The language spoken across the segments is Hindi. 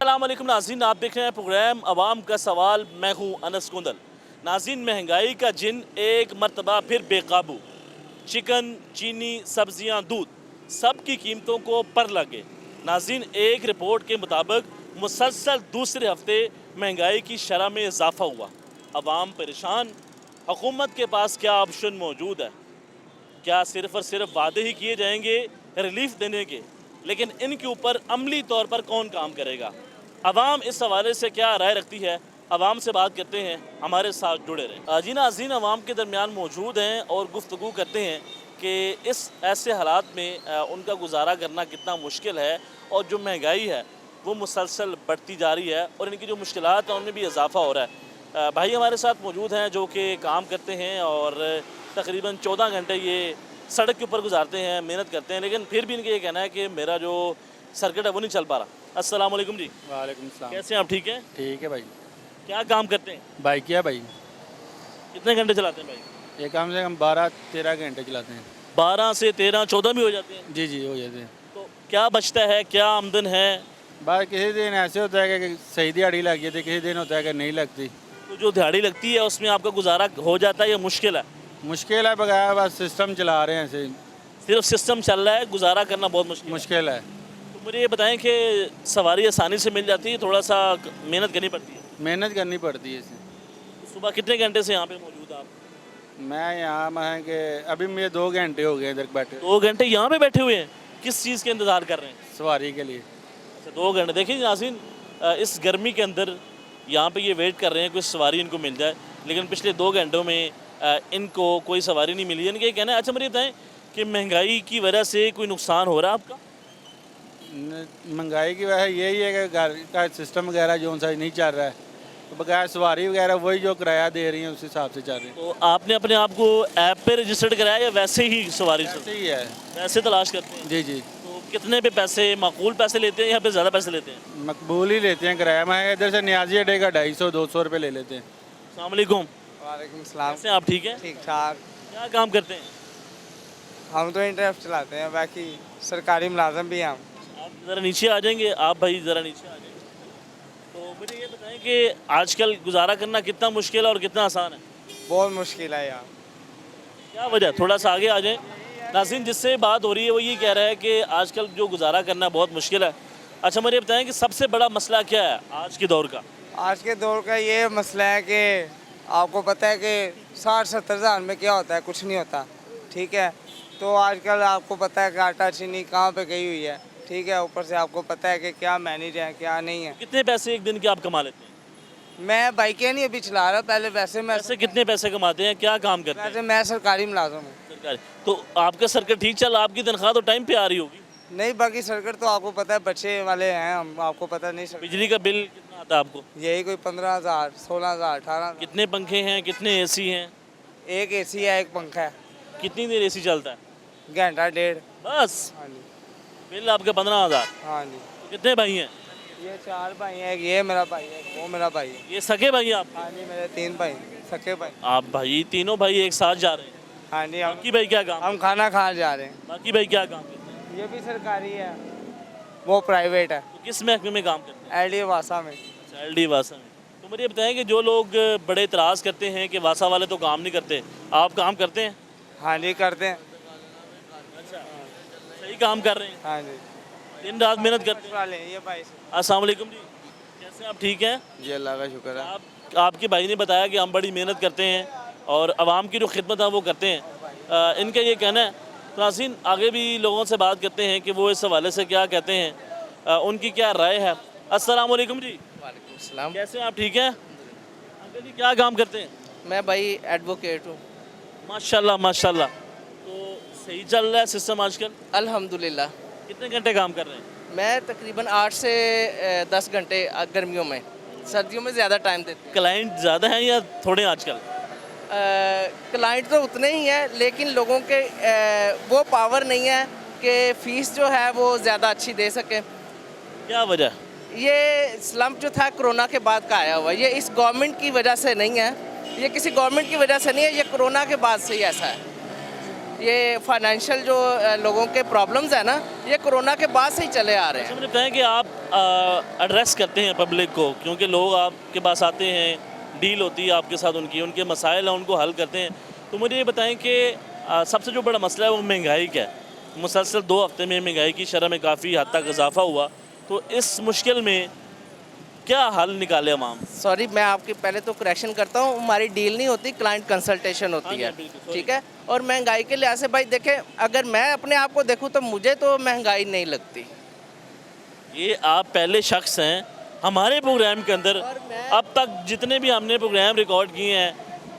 अस्सलाम वालेकुम नाज़रीन, आप देख रहे हैं प्रोग्राम अवाम का सवाल। मैं हूँ अनस कुंदल। नाज़रीन, महंगाई का जिन एक मरतबा फिर बेकाबू। चिकन, चीनी, सब्जियाँ, दूध, सब की कीमतों को पर लगे। नाज़रीन, एक रिपोर्ट के मुताबिक मुसलसल दूसरे हफ्ते महंगाई की शरह में इजाफा हुआ। अवाम परेशान। हुकूमत के पास क्या ऑप्शन मौजूद है? क्या सिर्फ़ और सिर्फ वादे ही किए जाएंगे रिलीफ देने के, लेकिन इनके ऊपर अमली तौर पर कौन काम करेगा? अवाम इस हवाले से क्या राय रखती है? अवाम से बात करते हैं, हमारे साथ जुड़े रहें। जी नाज़रीन, अवाम के दरमियान मौजूद हैं और गुफ्तगू करते हैं कि इस ऐसे हालात में उनका गुजारा करना कितना मुश्किल है और जो महंगाई है वो मुसलसल बढ़ती जा रही है और इनकी जो मुश्किलात हैं उनमें भी इजाफा हो रहा है। भाई हमारे साथ मौजूद हैं जो कि काम करते हैं और तकरीबन 14 घंटे ये सड़क के ऊपर गुजारते हैं, मेहनत करते हैं, लेकिन फिर भी इनका ये कहना है कि मेरा जो सर्किट है वो नहीं चल पा रहा। अस्सलाम वालेकुम जी। वालेकुम सलाम। कैसे हैं आप? ठीक हैं? ठीक है भाई। क्या काम करते हैं? बाइक किया भाई, कितने घंटे चलाते हैं बाइक? ये कम से कम 12-13 घंटे चलाते हैं। 12 से 13, 14 भी हो जाते हैं। जी जी हो जाते हैं। तो क्या बचता है, क्या आमदन है? बस किसी दिन ऐसे होता है कि सही दिहाड़ी लग जाती है, किसी दिन होता है कि नहीं लगती। तो जो दिहाड़ी लगती है उसमें आपका गुजारा हो जाता है या मुश्किल है? मुश्किल है, बगैर बस सिस्टम चला रहे हैं ऐसे। सिर्फ सिस्टम चल रहा है, गुजारा करना बहुत मुश्किल है। मुश्किल है। तो मुझे ये बताएं कि सवारी आसानी से मिल जाती है, थोड़ा सा मेहनत करनी पड़ती है? मेहनत करनी पड़ती है इसे। सुबह कितने घंटे से यहाँ पे मौजूद आप? मैं यहाँ मैं कि अभी मुझे 2 घंटे हो गए इधर बैठे, 2 घंटे यहाँ पे बैठे हुए हैं। किस चीज़ के इंतज़ार कर रहे हैं? सवारी के लिए। अच्छा, 2 घंटे। देखिए नाज़रीन, इस गर्मी के अंदर यहाँ पे ये वेट कर रहे हैं कोई सवारी इनको मिल जाए, लेकिन पिछले 2 घंटों में इनको कोई सवारी नहीं मिली। इनके कहना है। अच्छा मुझे बताएं कि महंगाई की वजह से कोई नुकसान हो रहा है आपका? महंगाई की वजह यही है कि घर का सिस्टम वगैरह जो सा नहीं चल रहा है, तो बगैर सवारी वगैरह वही जो किराया दे रही है उस हिसाब से चल रही है। तो आपने अपने आप को ऐप पे रजिस्टर्ड कराया या वैसे ही सवारी ऐसे ही है। वैसे तलाश करते हैं? जी जी। तो कितने पे पैसे, माकूल पैसे लेते हैं या फिर ज़्यादा पैसे लेते हैं? मकबूल ही लेते हैं किराया। मैं इधर से न्याजी अड्डे का 250-200 रुपये ले लेते हैं। अस्सलाम वालेकुम। वालेकुम सलाम। कैसे हैं आप? ठीक हैं? ठीक ठाक। क्या काम करते हैं? हम तो इंटरनेट चलाते हैं, बाकी सरकारी मुलाजम भी हैं हम। आप ज़रा नीचे आ जाएंगे, आप भाई ज़रा नीचे आ जाएंगे। तो मुझे ये बताएं कि आजकल गुजारा करना कितना मुश्किल है और कितना आसान है? बहुत मुश्किल है यार। क्या वजह? थोड़ा सा आगे आ जाएं। नाज़रीन, जिससे बात हो रही है वो ये कह रहा है कि आजकल जो गुजारा करना बहुत मुश्किल है। अच्छा मुझे बताएं कि सबसे बड़ा मसला क्या है आज के दौर का? आज के दौर का ये मसला है कि आपको पता है कि 60-70 हज़ार में क्या होता है, कुछ नहीं होता। ठीक है, तो आजकल आपको पता है कि आटा चीनी कहाँ पे गई हुई है। ठीक है, ऊपर से आपको पता है कि क्या मैनेज है क्या नहीं है। कितने पैसे एक दिन के आप कमा लेते हैं? मैं बाइकें नहीं अभी चला रहा, पहले वैसे पैसे कितने पैसे कमाते हैं? क्या काम करते हैं? वैसे मैं सरकारी मुलाजम हूँ। सरकारी। तो आपका सर्किट ठीक चल रहा, आपकी तनख्वाह तो टाइम पे आ रही होगी? नहीं, बाकी सर्किट तो आपको पता है बच्चे वाले हैं हम, आपको पता नहीं सर। बिजली का बिल कितना आता है आपको? यही कोई 15,000, 16,000, 18,000। कितने पंखे हैं, कितने एसी हैं? एक एसी है, एक पंखा है। कितनी देर एसी चलता है? घंटा डेढ़। बस हाँ जी। बिल आपका 15,000। हाँ जी। तो कितने भाई हैं? ये 4 भाई हैं, एक ये मेरा भाई है, वो मेरा भाई है। ये सगे भाई आप? हाँ जी, मेरे 3 भाई सके भाई। आप भाई तीनों भाई एक साथ जा रहे हैं? हाँ जी। बाकी भाई क्या काम? हम खाना खाने जा रहे हैं। बाकी भाई क्या काम करते हैं? ये भी सरकारी है, वो प्राइवेट है, तो किस महकमे में काम करते हैं? एलडी वासा में। अच्छा, एलडी वासा में। तो मुझे बताएं कि जो लोग बड़े इतराज़ करते हैं कि वासा वाले तो काम नहीं करते, आप काम करते हैं? हाँ जी, करते हैं। अच्छा, सही काम कर रहे हैं? हाँ जी। दिन रात मेहनत करते हैं? वाले ये भाई। अस्सलाम वालेकुम जी, कैसे हैं आप? ठीक हैं? जी, अल्लाह का शुक्र है। आपके भाई ने बताया कि हम बड़ी मेहनत करते हैं और आवाम की जो खिदमत है वो करते हैं। इनका ये कहना है। तो नाज़रीन, आगे भी लोगों से बात करते हैं कि वो इस हवाले से क्या कहते हैं, उनकी क्या राय है। अस्सलाम वालेकुम जी। वालेकुम सलाम। कैसे हैं आप? ठीक हैं? अंकल जी क्या काम करते हैं? मैं भाई एडवोकेट हूँ। माशाल्लाह माशाल्लाह। तो सही चल रहा है सिस्टम आजकल? अल्हम्दुलिल्लाह। कितने घंटे काम कर रहे हैं? मैं तकरीबन 8 से 10 घंटे गर्मियों में, सर्दियों में ज़्यादा टाइम देते क्लाइंट ज़्यादा हैं या थोड़े हैं आजकल? क्लाइंट तो उतने ही हैं, लेकिन लोगों के वो पावर नहीं है कि फ़ीस जो है वो ज़्यादा अच्छी दे सके। क्या वजह? ये स्लम्प जो था कोरोना के बाद का आया हुआ, ये इस गवर्नमेंट की वजह से नहीं है, ये किसी गवर्नमेंट की वजह से नहीं है, ये कोरोना के बाद से ही ऐसा है। ये फाइनेंशियल जो लोगों के प्रॉब्लम्स है ना, ये कोरोना के बाद से ही चले आ रहे हैं। मुझे बताएं कि आप एड्रेस करते हैं पब्लिक को, क्योंकि लोग आपके पास आते हैं, डील होती है आपके साथ, उनके मसाइल हैं उनको हल करते हैं। तो मुझे ये बताएं कि सबसे जो बड़ा मसला है वो महंगाई का है। मुसलसल 2 हफ्ते में महंगाई की शरह में काफ़ी हद तक इजाफा हुआ, तो इस मुश्किल में क्या हल निकाले अवाम? सॉरी, मैं आपके पहले तो करेक्शन करता हूँ, हमारी डील नहीं होती, क्लाइंट कंसल्टेशन होती है, ठीक है। और महंगाई के लिहाज से भाई देखें, अगर मैं अपने आप को देखूँ तो मुझे तो महंगाई नहीं लगती। ये आप पहले शख्स हैं हमारे प्रोग्राम के अंदर, अब तक जितने भी हमने प्रोग्राम रिकॉर्ड किए हैं,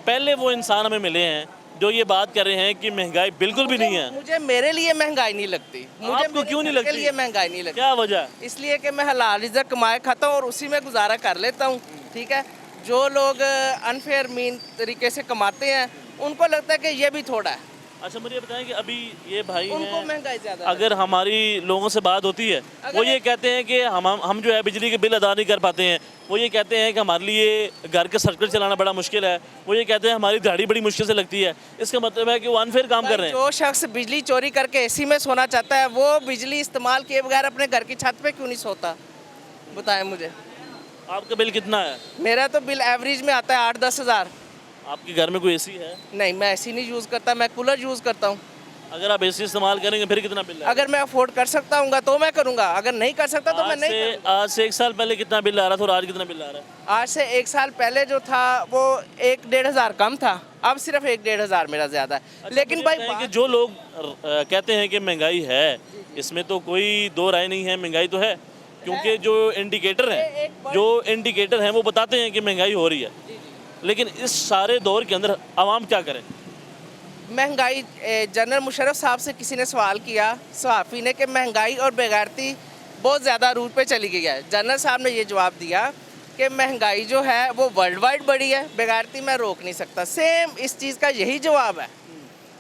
पहले वो इंसान हमें मिले हैं जो ये बात कर रहे हैं कि महंगाई बिल्कुल भी नहीं है। मुझे मेरे लिए महंगाई नहीं लगती। मुझे आपको क्यों नहीं लगती? मेरे लिए महंगाई नहीं लगती। क्या वजह? इसलिए कि मैं हलाल रिज़्क कमाए खाता हूँ और उसी में गुजारा कर लेता हूँ, ठीक है। जो लोग अनफेयर मीन तरीके से कमाते हैं उनको लगता है कि ये भी थोड़ा है। अच्छा, मुझे ये बताएं कि अभी ये भाई उनको हैं, महंगाई ज़्यादा अगर हमारी लोगों से बात होती है, वो ये कहते हैं कि हम जो है बिजली के बिल अदा नहीं कर पाते हैं। वो ये कहते हैं कि हमारे लिए घर के सर्कल चलाना बड़ा मुश्किल है। वो ये कहते हैं हमारी दिहाड़ी बड़ी मुश्किल से लगती है। इसका मतलब है कि वो अनफेयर काम कर रहे हैं। जो शख्स बिजली चोरी करके एसी में सोना चाहता है, वो बिजली इस्तेमाल किए बगैर अपने घर की छत पे क्यों नहीं सोता? बताएं मुझे। आपका बिल कितना है? मेरा तो बिल एवरेज में आता है 8-10 हज़ार। आपके घर में कोई एसी है? नहीं, मैं एसी नहीं यूज़ करता, मैं कूलर यूज़ करता हूँ। अगर आप एसी इस्तेमाल करेंगे फिर कितना बिल है? अगर मैं अफोर्ड कर सकता हूँ तो मैं करूँगा, अगर नहीं कर सकता तो मैं नहीं करूँगा। आज से 1 साल पहले कितना बिल आ रहा था और आज कितना बिल आ रहा है? आज से 1 साल पहले जो था वो 1-1.5 हज़ार कम था, अब सिर्फ 1-1.5 हज़ार मेरा ज़्यादा है। अच्छा, लेकिन मुझे भाई बताएं कि जो लोग कहते हैं कि महंगाई है, इसमें तो कोई दो राय नहीं है, महंगाई तो है। क्योंकि जो इंडिकेटर हैं वो बताते हैं कि महंगाई हो रही है। लेकिन इस सारे दौर के अंदर आवाम क्या करे? महंगाई, जनरल मुशर्रफ साहब से किसी ने सवाल किया, सहाफ़ी ने, कि महंगाई और बेगैरती बहुत ज़्यादा रूट पे चली गई है। जनरल साहब ने ये जवाब दिया कि महंगाई जो है वो वर्ल्ड वाइड बढ़ी है, बेगैरती मैं रोक नहीं सकता। सेम इस चीज़ का यही जवाब है,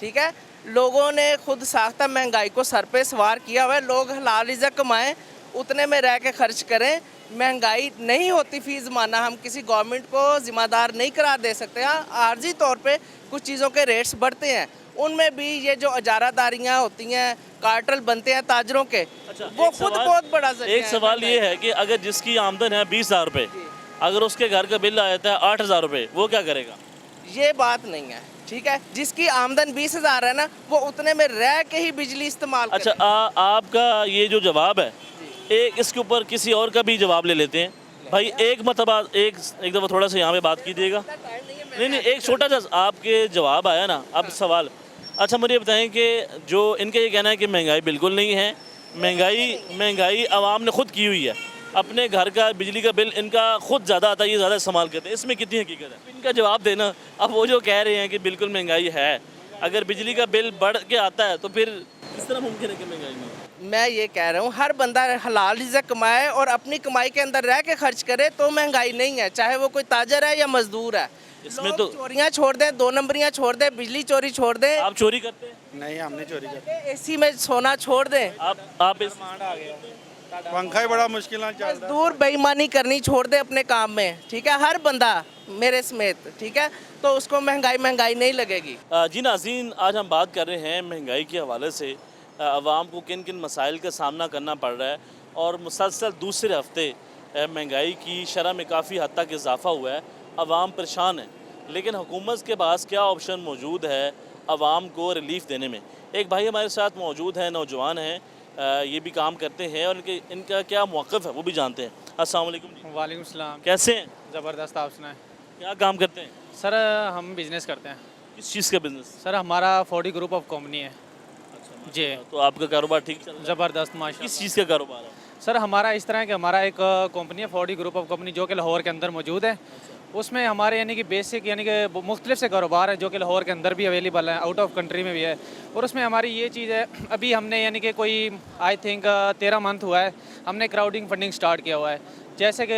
ठीक है। लोगों ने खुद साख्ता महंगाई को सर पे सवार किया हुआ है। लोग हलाल रिज़्क कमाएं, उतने में रह के खर्च करें। महंगाई नहीं होती फ़ी ज़माना, हम किसी गवर्नमेंट को ज़िम्मेदार नहीं करार दे सकते। हाँ, आर्जी तौर पे कुछ चीज़ों के रेट्स बढ़ते हैं, उनमें भी ये जो इजारादारियाँ होती हैं, कार्टल बनते हैं ताजरों के, वो खुद बहुत बड़ा ज़रिया एक है। सवाल ये है कि अगर जिसकी आमदन है 20,000 रुपये, अगर उसके घर का बिल आ जाता है 8,000 रुपये, वो क्या करेगा? ये बात नहीं है, ठीक है। जिसकी आमदन 20 हज़ार है ना, वो उतने में रह के ही बिजली इस्तेमाल करे। अच्छा, आपका ये जो जवाब है, एक इसके ऊपर किसी और का भी जवाब ले लेते हैं भाई। एक मतबा एक दफ़ा थोड़ा सा यहाँ पे बात कीजिएगा। नहीं, एक छोटा सा आपके जवाब आया ना, अब सवाल। अच्छा, मुझे बताएं कि जो इनका ये कहना है कि महंगाई बिल्कुल नहीं है, महंगाई आवाम ने खुद की हुई है। अपने घर का बिजली का बिल इनका खुद ज़्यादा आता है, ये ज़्यादा इस्तेमाल करते हैं। इसमें कितनी हकीकत है? इनका जवाब देना। अब वो जो कह रहे हैं कि बिल्कुल महंगाई है, अगर बिजली का बिल बढ़ के आता है तो फिर किस तरह मुमकिन है कि महंगाई नहीं? मैं ये कह रहा हूँ, हर बंदा हलाल रिज़्क कमाए और अपनी कमाई के अंदर रह के खर्च करे तो महंगाई नहीं है, चाहे वो कोई ताजर है या मजदूर है। इसमें तो चोरियाँ छोड़ दें, 2 नंबरियाँ छोड़ दें, बिजली चोरी छोड़ दें, आप चोरी करते हैं? नहीं, हम नहीं चोरी करते। एसी में सोना छोड़ दें, आप इस पंखा ही बड़ा मुश्किल चल रहा है। मजदूर बेईमानी करनी छोड़ दे अपने काम में, ठीक है। हर बंदा मेरे समेत, ठीक है, तो उसको महंगाई नहीं लगेगी। जी नाज़रीन, आज हम बात कर रहे हैं महंगाई के हवाले से आवाम को किन किन मसाइल का सामना करना पड़ रहा है, और मुसलसल दूसरे हफ्ते महंगाई की शरह में काफ़ी हद तक इजाफा हुआ है। आवाम परेशान है, लेकिन हुकूमत के पास क्या ऑप्शन मौजूद है आवाम को रिलीफ देने में? एक भाई हमारे साथ मौजूद हैं, नौजवान हैं, ये भी काम करते हैं, और इनका क्या मौक़िफ़ है वो भी जानते हैं। अस्सलाम वालेकुम जी। वालेकुम सलाम। कैसे हैं? ज़बरदस्त, आप सुनाएं। क्या काम करते हैं? सर हम बिज़नेस करते हैं। किस चीज़ का बिज़नेस? सर हमारा 40 ग्रुप ऑफ कंपनी है जी। तो आपका कारोबार ठीक चल रहा है? ज़बरदस्त माशा। किस चीज़ का कारोबार है? सर हमारा इस तरह है कि हमारा एक कंपनी है 40 ग्रुप ऑफ कंपनी, जो कि लाहौर के अंदर मौजूद है। उसमें हमारे यानी कि बेसिक यानी कि मुख्तलिफ से कारोबार है, जो कि लाहौर के अंदर भी अवेलेबल है, आउट ऑफ कंट्री में भी है। और उसमें हमारी ये चीज़ है, अभी हमने यानी कि कोई आई थिंक 13 मंथ हुआ है, हमने क्राउडिंग फंडिंग स्टार्ट किया हुआ है। जैसे कि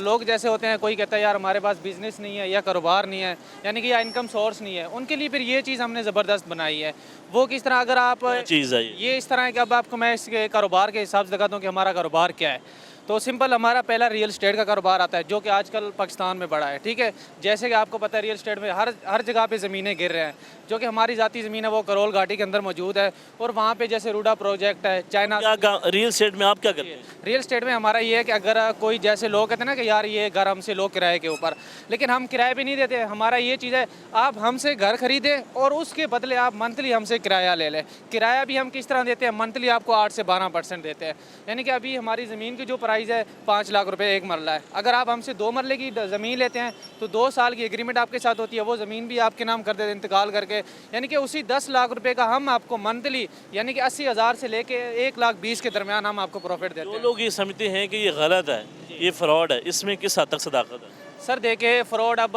लोग जैसे होते हैं, कोई कहता है यार हमारे पास बिज़नेस नहीं है या कारोबार नहीं है, यानी कि या इनकम सोर्स नहीं है, उनके लिए फिर ये चीज़ हमने ज़बरदस्त बनाई है। वो किस तरह, अगर आप चीज़ है ये इस तरह है कि अब आपको मैं इसके कारोबार के हिसाब से दिखाता हूँ कि हमारा कारोबार क्या है। तो सिंपल हमारा पहला रियल स्टेट का कारोबार आता है जो कि आजकल पाकिस्तान में बड़ा है, ठीक है। जैसे कि आपको पता है रियल स्टेट में हर जगह पे ज़मीनें गिर रहे हैं, जो कि हमारी ज़ाती ज़मीन है वो करोल घाटी के अंदर मौजूद है। और वहाँ पे जैसे रूडा प्रोजेक्ट है, चाइना क्या रियल स्टेट में आप क्या करते हैं? रियल स्टेट में हमारा ये है कि अगर कोई जैसे लोग कहते हैं ना कि यार ये घर हमसे लो किराए के ऊपर, लेकिन हम किराए पे नहीं देते। हमारा ये चीज़ है, आप हमसे घर खरीदें और उसके बदले आप मंथली हमसे किराया ले लें। किराया भी हम किस तरह देते हैं, मंथली आपको 8 से 12% देते हैं। यानी कि अभी हमारी ज़मीन की जो प्राइस है 5 लाख रुपए एक मरला है। अगर आप हमसे 2 मरले की ज़मीन लेते हैं तो 2 साल की एग्रीमेंट आपके साथ होती है, वो ज़मीन भी आपके नाम कर देते हैं इंतकाल करके। यानी कि उसी 10 लाख रुपए का हम आपको मंथली यानी कि 80,000 से लेके 1,20,000 के दरमियान हम आपको प्रॉफिट देते जो हैं। लोग ये समझते हैं कि ये गलत है, ये फ्रॉड है, इसमें किस हद तक सदाकत है? सर देखिए फ्रॉड अब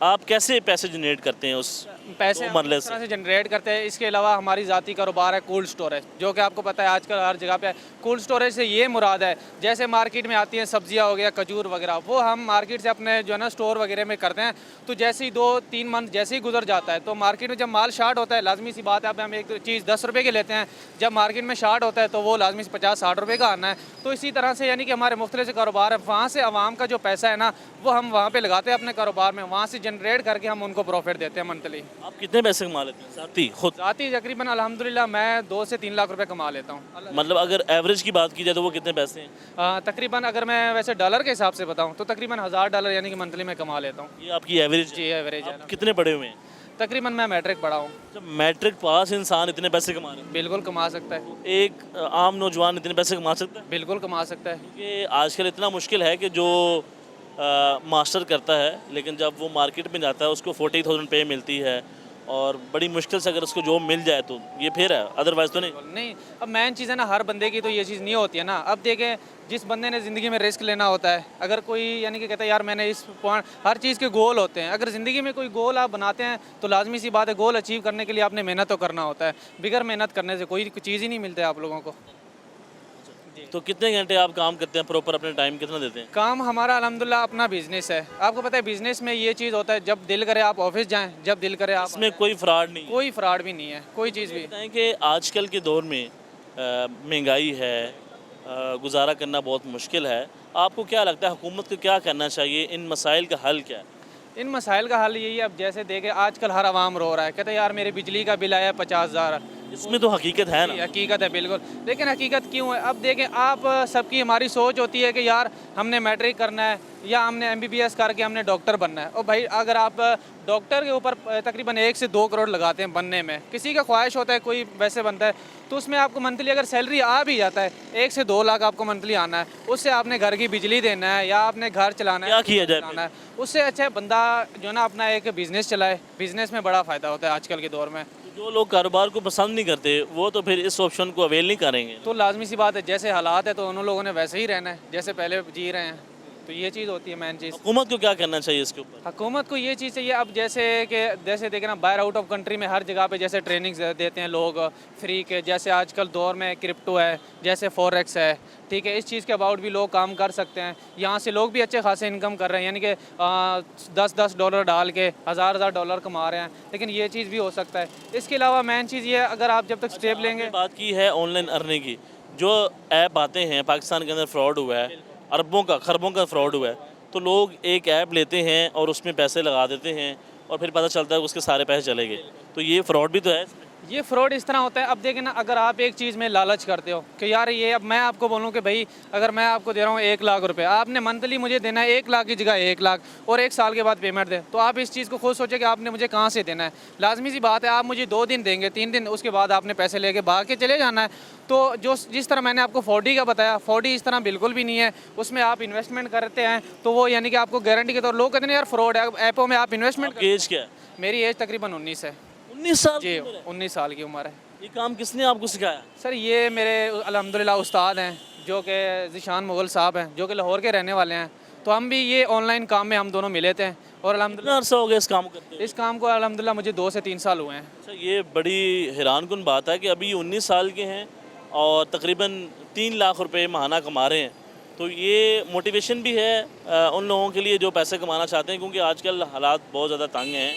आप कैसे पैसे जनरेट करते हैं उस पैसे 2 हम मरले इस तरह से? से जनरेट करते हैं। इसके अलावा हमारी ज़ाती कारोबार है कोल्ड स्टोरेज, जो कि आपको पता है आजकल हर जगह पे कोल्ड स्टोरेज से ये मुराद है जैसे मार्केट में आती हैं सब्जियां हो गया, खजूर वगैरह, वो हम मार्केट से अपने जो है ना स्टोर वगैरह में करते हैं। तो जैसे ही 2-3 मंथ जैसे ही गुजर जाता है तो मार्केट में जब माल शार्ट होता है, लाजमी सी बात है, अब हम एक चीज़ 10 रुपये की लेते हैं, जब मार्केट में शार्ट होता है तो वो लाजमी से 50-60 रुपये का आना है। तो इसी तरह से यानी कि हमारे मुख्तलिफ से कारोबार है, वहाँ से आवाम का जो पैसा है ना वो हम वहाँ पर लगाते हैं अपने कारोबार में, वहाँ से जनरेट करके हम उनको प्रॉफिट देते हैं मंथली। आप कितने पैसे कमा लेते हैं साथी खुद? ज़ाती तकरीबन अल्हम्दुलिल्लाह मैं 2 से 3 लाख रुपए कमा लेता हूँ। मतलब अगर एवरेज की बात की जाए तो वो कितने पैसे हैं? तकरीबन अगर मैं वैसे डॉलर के हिसाब से बताऊँ तो तकरीबन $1000 यानी कि मंथली में कमा लेता हूँ। ये आपकी एवरेज है? जी एवरेज है आप ना। कितने पढ़े हुए हैं? तकरीबन मैं मैट्रिक पढ़ा हूँ। जब मैट्रिक पास इंसान इतने पैसे कमा रहे हैं, बिल्कुल कमा सकता है, एक आम नौजवान इतने पैसे कमा सकता है? बिल्कुल कमा सकता है। क्योंकि आजकल इतना मुश्किल है कि जो मास्टर करता है लेकिन जब वो मार्केट में जाता है उसको 40,000 पे मिलती है, और बड़ी मुश्किल से अगर उसको जॉब मिल जाए तो ये फिर है, अदरवाइज तो नहीं। नहीं, अब मेन चीज़ है ना, हर बंदे की तो ये चीज़ नहीं होती है ना। अब देखें जिस बंदे ने ज़िंदगी में रिस्क लेना होता है, अगर कोई यानी कि कहता है यार मैंने इस पॉइंट, हर चीज़ के गोल होते हैं। अगर ज़िंदगी में कोई गोल आप बनाते हैं तो लाजमी सी बात है गोल अचीव करने के लिए आपने मेहनत तो करना होता है। बगैर मेहनत करने से कोई चीज़ ही नहीं मिलती आप लोगों को। तो कितने घंटे आप काम करते हैं प्रॉपर, अपने टाइम कितना देते हैं? काम हमारा अल्हम्दुलिल्लाह अपना बिजनेस है। आपको पता है बिजनेस में ये चीज़ होता है, जब दिल करे आप ऑफिस जाएं, जब दिल करे आप इसमें कोई फ्रॉड नहीं है? कोई फ्रॉड भी नहीं है, कोई चीज़ भी। बताएं कि आजकल के दौर में महंगाई है, गुजारा करना बहुत मुश्किल है, आपको क्या लगता है हुकूमत को क्या करना चाहिए, इन मसाइल का हल क्या है? इन मसाइल का हल यही है, अब जैसे देखे आजकल हर आवाम रो रहा है, कहते हैं यार मेरे बिजली का बिल आया 50,000। इसमें तो हकीकत है ना? हकीकत है बिल्कुल, लेकिन हकीकत क्यों है? अब देखें आप सबकी हमारी सोच होती है कि यार हमने मैट्रिक करना है या हमने MBBS करके हमने डॉक्टर बनना है। और भाई अगर आप डॉक्टर के ऊपर तकरीबन 1 से 2 करोड़ लगाते हैं बनने में, किसी का ख्वाहिश होता है कोई वैसे बनता है, तो उसमें आपको मंथली अगर सैलरी आ भी जाता है 1 से 2 लाख आपको मंथली आना है, उससे आपने घर की बिजली देना है या आपने घर चलाना है, क्या किया जाए चलाना है, उससे अच्छा है बंदा जो है ना अपना एक बिज़नेस चलाए। बिज़नेस में बड़ा फ़ायदा होता है आजकल के दौर में। जो लोग कारोबार को पसंद नहीं करते वो तो फिर इस ऑप्शन को अवेल नहीं करेंगे। तो लाजमी सी बात है, जैसे हालात है तो उन लोगों ने वैसे ही रहना है जैसे पहले जी रहे हैं। तो ये चीज़ होती है मेन चीज़। हुकूमत को क्या करना चाहिए इसके ऊपर? हुकूमत को ये चीज़ चाहिए, अब जैसे देखें ना बाहर आउट ऑफ कंट्री में हर जगह पे जैसे ट्रेनिंग्स देते हैं लोग फ्री के, जैसे आजकल दौर में क्रिप्टो है, जैसे फॉरेक्स है, ठीक है, इस चीज़ के अबाउट भी लोग काम कर सकते हैं। यहाँ से लोग भी अच्छे खासे इनकम कर रहे हैं, यानी कि $10 डाल के $1,000 कमा रहे हैं, लेकिन ये चीज़ भी हो सकता है। इसके अलावा मेन चीज़ ये है, अगर आप जब तक स्टेप लेंगे। बात की है ऑनलाइन अर्निंग की, जो ऐप आते हैं पाकिस्तान के अंदर फ्रॉड हुआ है, अरबों का खरबों का फ्रॉड हुआ है, तो लोग एक ऐप लेते हैं और उसमें पैसे लगा देते हैं और फिर पता चलता है उसके सारे पैसे चले गए, तो ये फ्रॉड भी तो है इसमें। ये फ्रॉड इस तरह होता है, अब देखें ना, अगर आप एक चीज़ में लालच करते हो कि यार ये, अब मैं आपको बोलूँ कि भाई अगर मैं आपको दे रहा हूँ 1 लाख रुपए, आपने मंथली मुझे देना है 1 लाख की जगह 1 लाख और 1 साल के बाद पेमेंट दें, तो आप इस चीज़ को खुद सोचें कि आपने मुझे कहाँ से देना है। लाजमी सी बात है, आप मुझे 2 दिन देंगे, 3 दिन, उसके बाद आपने पैसे लेके भाग के चले जाना है। तो जिस तरह मैंने आपको 4D का बताया, 4D इस तरह बिल्कुल भी नहीं है। उसमें आप इन्वेस्टमेंट करते हैं तो वो यानी कि आपको गारंटी के तौर, लोग कहते हैं यार फ्रॉड है, ऐपों में आप इन्वेस्टमेंट। आपकी एज क्या है? मेरी एज तकरीबन 19 है। 19 साल जी, की उम्र है? 19 साल की उम्र है। ये काम किसने आपको सिखाया? सर ये मेरे अल्हम्दुलिल्लाह उस्ताद हैं जो कि ज़ीशान मुग़ल साहब हैं, जो कि लाहौर के रहने वाले हैं। तो हम भी ये ऑनलाइन काम में हम दोनों मिले थे और कितना अल्हम्दुलिल्लाह अर्सा हो गया इस काम करते हुए? इस काम को अल्हम्दुलिल्लाह मुझे 2 से 3 साल हुए हैं। अच्छा, ये बड़ी हैरानकुन बात है कि अभी ये 19 साल के हैं और तकरीबन 3 लाख रुपए माहाना कमा रहे हैं, तो ये मोटिवेशन भी है उन लोगों के लिए जो पैसे कमाना चाहते हैं, क्योंकि आजकल हालात बहुत ज़्यादा तंग हैं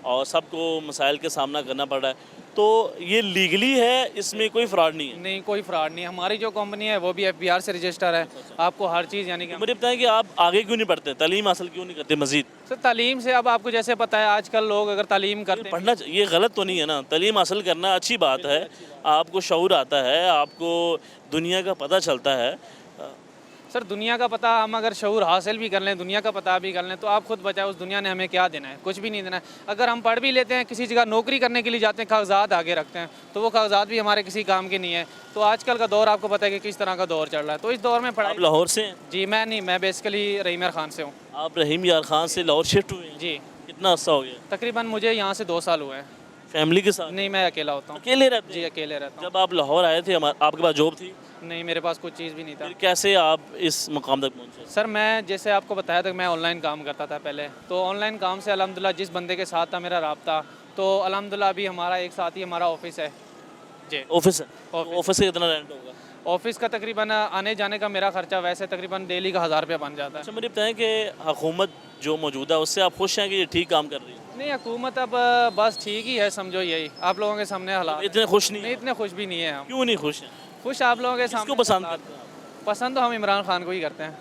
और सबको मसाइल के सामना करना पड़ रहा है। तो ये लीगली है, इसमें कोई फ्रॉड नहीं है। नहीं, कोई फ्रॉड नहीं है। हमारी जो कंपनी है वो भी FBR से रजिस्टर है। आपको हर चीज़ यानी कि मुझे बताएं कि आप आगे क्यों नहीं पढ़ते, तालीम हासिल क्यों नहीं करते मजीद? सर तालीम से अब आपको जैसे पता है आजकल लोग अगर तालीम करते हैं, पढ़ना ये गलत तो नहीं है ना? तालीम हासिल करना अच्छी बात है, आपको शऊर आता है, आपको दुनिया का पता चलता है। सर दुनिया का पता हम अगर शऊर हासिल भी कर लें, दुनिया का पता भी कर लें, तो आप खुद बताएं उस दुनिया ने हमें क्या देना है? कुछ भी नहीं देना है। अगर हम पढ़ भी लेते हैं, किसी जगह नौकरी करने के लिए जाते हैं, कागजात आगे रखते हैं, तो वो कागजात भी हमारे किसी काम के नहीं है। तो आजकल का दौर आपको पता है कि किस तरह का दौर चल रहा है। तो इस दौर में आप पढ़ाई। लाहौर से हैं? जी मैं नहीं, मैं बेसिकली रहीम यार खान से हूँ। आप रहीम यार खान से लाहौर शिफ्ट हुए हैं? जी कितना अर्सा हो गया? तकरीबन मुझे यहाँ से 2 साल हुए हैं। फैमिली के साथ? नहीं, मैं अकेला होता हूँ। अकेले रहते जी हैं? अकेले रहता हूँ। जब आप लाहौर आए थे आपके पास जॉब थी? नहीं, मेरे पास कोई चीज़ भी नहीं था। फिर कैसे आप इस मुकाम तक पहुँचे? सर मैं जैसे आपको बताया था, मैं ऑनलाइन काम करता था पहले। तो ऑनलाइन काम से अल्हम्दुलिल्लाह जिस बंदे के साथ था मेरा राब्ता, तो अल्हम्दुलिल्लाह अभी हमारा एक साथ ही हमारा ऑफिस है। जी ऑफिस है? ऑफिस। ऑफिस से कितना रेंट होगा? ऑफिस का तकरीबन आने जाने का मेरा खर्चा वैसे तकरीबन डेली का 1000 रुपये बन जाता है। अच्छा मुझे बताएं कि हुकूमत जो मौजूदा है उससे आप खुश हैं कि ये ठीक काम कर रही है? नहीं, हुकूमत अब बस ठीक ही है, समझो यही आप लोगों के सामने हालात। इतने खुश नहीं नहीं, हैं? इतने खुश भी नहीं है हम। क्यों नहीं खुश हैं? खुश आप लोगों के किसको सामने पसंद हालात। करते हैं आप? पसंद तो हम इमरान खान को ही करते हैं।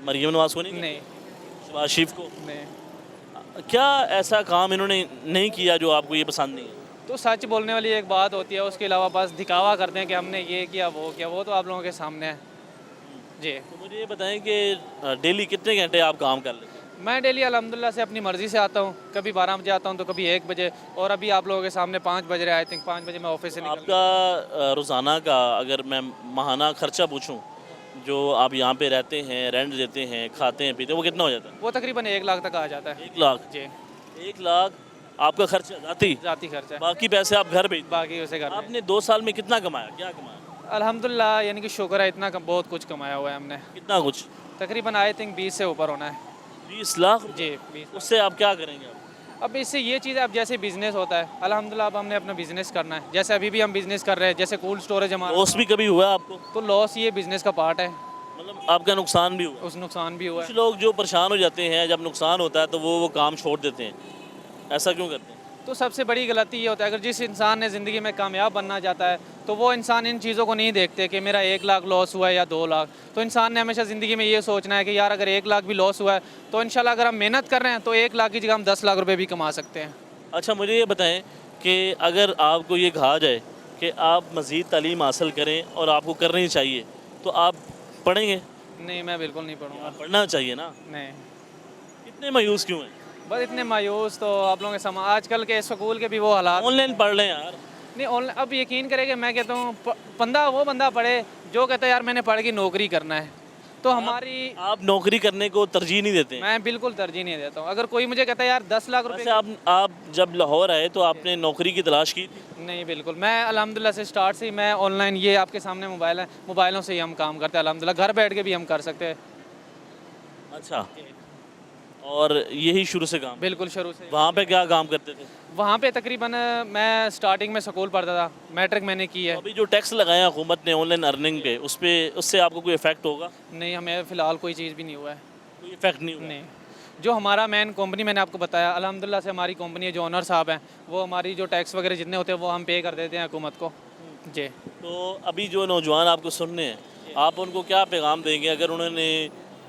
मरियम नवाज को नहीं? नहीं शहबाज शरीफ को? नहीं। क्या ऐसा काम इन्होंने नहीं किया जो आपको ये पसंद नहीं है? तो सच बोलने वाली एक बात होती है, उसके अलावा बस दिखावा करते हैं कि हमने ये किया वो किया, वो तो आप लोगों के सामने है। जी तो मुझे ये बताएं कि डेली कितने घंटे आप काम कर लेते हैं? मैं डेली अल्हम्दुलिल्लाह से अपनी मर्ज़ी से आता हूँ। कभी 12 बजे आता हूँ तो कभी 1 बजे, और अभी आप लोगों के सामने 5 बज रहे हैं। आई थिंक 5 बजे मैं ऑफिस से निकल। आपका रोज़ाना का अगर मैं माहाना खर्चा पूछूं, जो आप यहाँ पे रहते हैं, रेंट देते हैं, खाते हैं पीते हैं, वो कितना हो जाता है? वो तकरीबन 1 लाख तक आ जाता है। 1 लाख? जी 1 लाख आपका खर्चा जाती? जाती खर्चा है, बाकी पैसे आप घर भेजते? बाकी उसे घर में। आपने 2 साल में कितना कमाया, क्या कमाया? अल्हम्दुलिल्लाह यानी कि शुक्र है, इतना बहुत कुछ कमाया हुआ है हमने। कितना कुछ? तकरीबन आई थिंक 20 से ऊपर होना है। 20 लाख? जी 20। उससे आप क्या करेंगे? आप अब इससे ये चीज़, अब जैसे बिज़नेस होता है, अल्हम्दुलिल्लाह अब हमने अपना बिज़नेस करना है। जैसे अभी भी हम बिज़नेस कर रहे हैं, जैसे कोल्ड स्टोरेज हमारा। लॉस भी कभी हुआ आपको? तो लॉस ये बिज़नेस का पार्ट है, मतलब आपका नुकसान भी हुआ? उस नुकसान भी हुआ कुछ है। लोग जो परेशान हो जाते हैं जब नुकसान होता है तो वो काम छोड़ देते हैं, ऐसा क्यों करते हैं? तो सबसे बड़ी गलती ये होता है, अगर जिस इंसान ने ज़िंदगी में कामयाब बनना चाहता है, तो वो इंसान इन चीज़ों को नहीं देखते कि मेरा 1 लाख लॉस हुआ है या 2 लाख। तो इंसान ने हमेशा ज़िंदगी में ये सोचना है कि यार अगर 1 लाख भी लॉस हुआ है तो इंशाल्लाह अगर हम मेहनत कर रहे हैं तो 1 लाख की जगह हम 10 लाख रुपए भी कमा सकते हैं। अच्छा मुझे ये बताएं कि अगर आपको ये कहा जाए कि आप मज़ीद तालीम हासिल करें और आपको करनी चाहिए, तो आप पढ़ेंगे? नहीं, मैं बिल्कुल नहीं पढ़ूँगा। पढ़ना चाहिए ना? नहीं, इतने मायूस क्यों हैं? बस इतने मायूस तो आप लोगों के समा आजकल के स्कूल के भी वो हालात। ऑनलाइन पढ़ लें यार। नहीं ऑनलाइन, अब यकीन करें मैं कहता हूँ वो बंदा पढ़े जो कहता है यार मैंने पढ़ के नौकरी करना है। तो हमारी, आप नौकरी करने को तरजीह नहीं देते हैं? मैं बिल्कुल तरजीह नहीं देता हूँ। अगर कोई मुझे कहता है यार 10 लाख रुपए, वैसे आप जब लाहौर आए तो आपने नौकरी की तलाश की थी? नहीं बिल्कुल, मैं अल्हम्दुलिल्लाह से स्टार्ट से ही मैं ऑनलाइन, ये आपके सामने मोबाइल है, मोबाइलों से ही हम काम करते हैं अल्हम्दुलिल्लाह, घर बैठ के भी हम कर सकते हैं। अच्छा, और यही शुरू से काम? बिल्कुल शुरू से। वहाँ पे क्या काम करते थे? वहाँ पे तकरीबन मैं स्टार्टिंग में स्कूल पढ़ता था, मैट्रिक मैंने की है। अभी जो टैक्स लगाया हुकूमत ने ऑनलाइन अर्निंग पे, उससे आपको कोई इफेक्ट होगा? नहीं, हमें फ़िलहाल कोई चीज़ भी नहीं हुआ है। कोई इफेक्ट नहीं हुआ? नहीं, जो हमारा मेन कंपनी मैंने आपको बताया, अल्हम्दुलिल्लाह से हमारी कंपनी है, जो ओनर साहब हैं वो हमारी जो टैक्स वगैरह जितने होते हैं वो हम पे कर देते हैं हुकूमत को। जी। तो अभी जो नौजवान आपको सुनने हैं, आप उनको क्या पैगाम देंगे अगर उन्होंने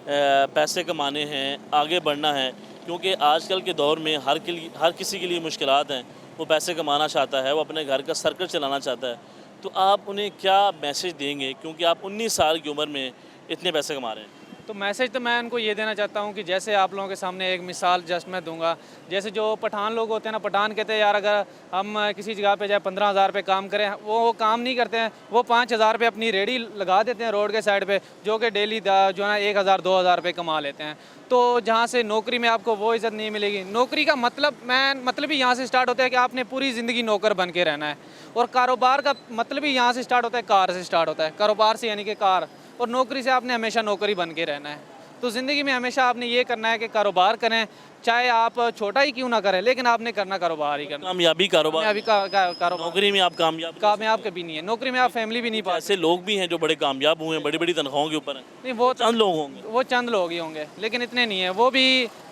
पैसे कमाने हैं, आगे बढ़ना है? क्योंकि आजकल के दौर में हर किसी के लिए मुश्किलात हैं। वो पैसे कमाना चाहता है, वो अपने घर का सर्कल चलाना चाहता है, तो आप उन्हें क्या मैसेज देंगे? क्योंकि आप 19 साल की उम्र में इतने पैसे कमा रहे हैं। तो मैसेज तो मैं उनको ये देना चाहता हूँ कि जैसे आप लोगों के सामने एक मिसाल जस्ट मैं दूंगा, जैसे जो पठान लोग होते हैं ना, पठान कहते हैं यार अगर हम किसी जगह पे जाए 15,000 रुपये काम करें, वो काम नहीं करते हैं, वो 5,000 रुपये अपनी रेडी लगा देते हैं रोड के साइड पे, जो कि डेली जो है ना 1,000 2,000 रुपये कमा लेते हैं। तो जहाँ से नौकरी में आपको वो इज़्ज़त नहीं मिलेगी। नौकरी का मतलब ही यहाँ से स्टार्ट होता है कि आपने पूरी ज़िंदगी नौकर बन के रहना है, और कारोबार का मतलब ही यहाँ से स्टार्ट होता है, कार से स्टार्ट होता है, कारोबार से यानी कि कार, और नौकरी से आपने हमेशा नौकरी बन के रहना है। तो ज़िंदगी में हमेशा आपने ये करना है कि कारोबार करें, चाहे आप छोटा ही क्यों ना करें, लेकिन आपने करना कारोबार ही करना। कामयाबी कारोबार, अभी कारोबार, नौकरी में आप कामयाब कभी नहीं है, नौकरी में आप फैमिली भी नहीं पा। ऐसे लोग भी हैं जो बड़े कामयाब हुए हैं, बड़ी बड़ी तनख्वाहों के ऊपर हैं। नहीं, वो चंद लोग होंगे, वो चंद लोग ही होंगे, लेकिन इतने नहीं है। वो भी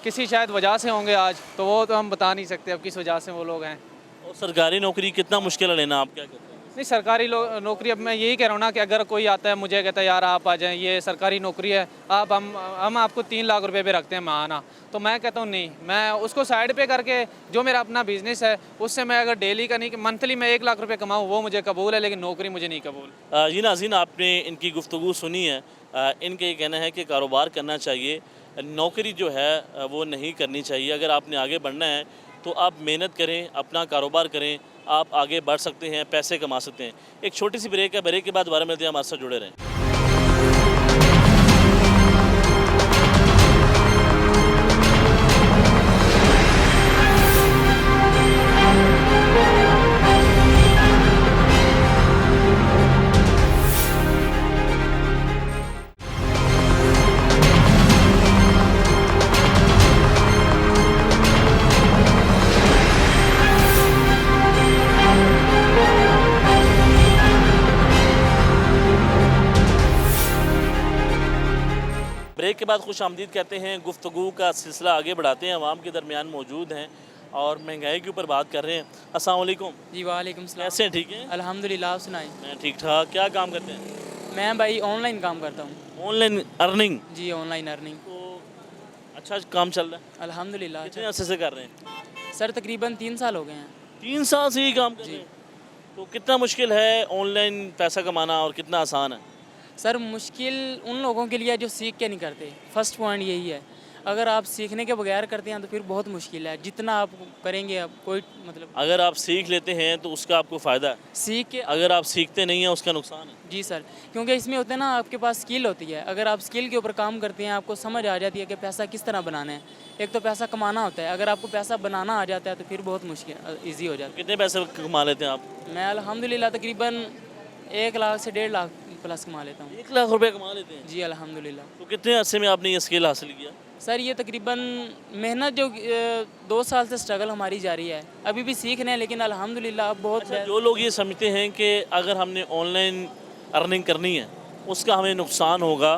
किसी शायद वजह से होंगे आज, तो वो तो हम बता नहीं सकते अब किस वजह से वो लोग हैं। और सरकारी नौकरी कितना मुश्किल है लेना, आप क्या कहते हैं? नहीं, सरकारी नौकरी, अब मैं यही कह रहा हूँ ना कि अगर कोई आता है मुझे कहता है यार आप आ जाएं, ये सरकारी नौकरी है, आप हम आपको 3 लाख रुपए पे रखते हैं माहाना, तो मैं कहता हूँ नहीं, मैं उसको साइड पे करके जो मेरा अपना बिजनेस है उससे मैं अगर डेली का नहीं, मंथली मैं 1 लाख रुपए कमाऊँ वो मुझे कबूल है, लेकिन नौकरी मुझे नहीं कबूल। जी नाज़रीन, आपने इनकी गुफ्तगू सुनी है। इनका ये कहना है कि कारोबार करना चाहिए, नौकरी जो है वो नहीं करनी चाहिए। अगर आपने आगे बढ़ना है तो आप मेहनत करें, अपना कारोबार करें, आप आगे बढ़ सकते हैं, पैसे कमा सकते हैं। एक छोटी सी ब्रेक है, ब्रेक के बाद दोबारा मिलते हैं, हमारे साथ जुड़े रहें। ब्रेक के बाद खुश आमदीद कहते हैं, गुफ्तगू का सिलसिला आगे बढ़ाते हैं, अवाम के दरमियान मौजूद हैं और महंगाई के ऊपर बात कर रहे हैं। अस्सलाम वालेकुम। जी वालेकुम सलाम। कैसे हैं, ठीक हैं? अल्हम्दुलिल्लाह, आप सुनाएं। मैं ठीक ठाक। क्या काम करते हैं? मैं भाई ऑनलाइन काम करता हूँ। Online earning. जी ऑनलाइन अर्निंग। तो अच्छा काम चल रहा है? अल्हम्दुलिल्लाह। कितने अरसे से कर रहे हैं? सर तकरीबन 3 साल हो गए हैं। 3 साल से ही काम कर रहे हैं? तो कितना मुश्किल है ऑनलाइन पैसा कमाना और कितना आसान है? सर मुश्किल उन लोगों के लिए जो सीख के नहीं करते, फर्स्ट पॉइंट यही है। अगर आप सीखने के बगैर करते हैं तो फिर बहुत मुश्किल है, जितना आप करेंगे आप कोई मतलब अगर आप सीख लेते हैं तो उसका आपको फ़ायदा है, सीख के। अगर आप सीखते नहीं हैं उसका नुकसान है। जी सर, क्योंकि इसमें होता है ना आपके पास स्किल होती है, अगर आप स्किल के ऊपर काम करते हैं आपको समझ आ जाती है कि पैसा किस तरह बनाना है। एक तो पैसा कमाना होता है, अगर आपको पैसा बनाना आ जाता है तो फिर बहुत मुश्किल ईजी हो जाता कितने पैसे कमा लेते हैं आप? है। मैं अल्हम्दुलिल्लाह तकरीबन 1 लाख से 1.5 लाख प्लस कमा लेता हूँ। 1 लाख रुपए कमा लेते हैं? जी अल्हम्दुलिल्लाह। तो कितने अरसे में आपने ये स्किल हासिल किया? सर ये तकरीबन मेहनत जो 2 साल से स्ट्रगल हमारी जारी है, अभी भी सीख रहे हैं, लेकिन अल्हम्दुलिल्लाह अब बहुत अच्छा, जो लोग ये समझते हैं कि अगर हमने ऑनलाइन अर्निंग करनी है उसका हमें नुकसान होगा,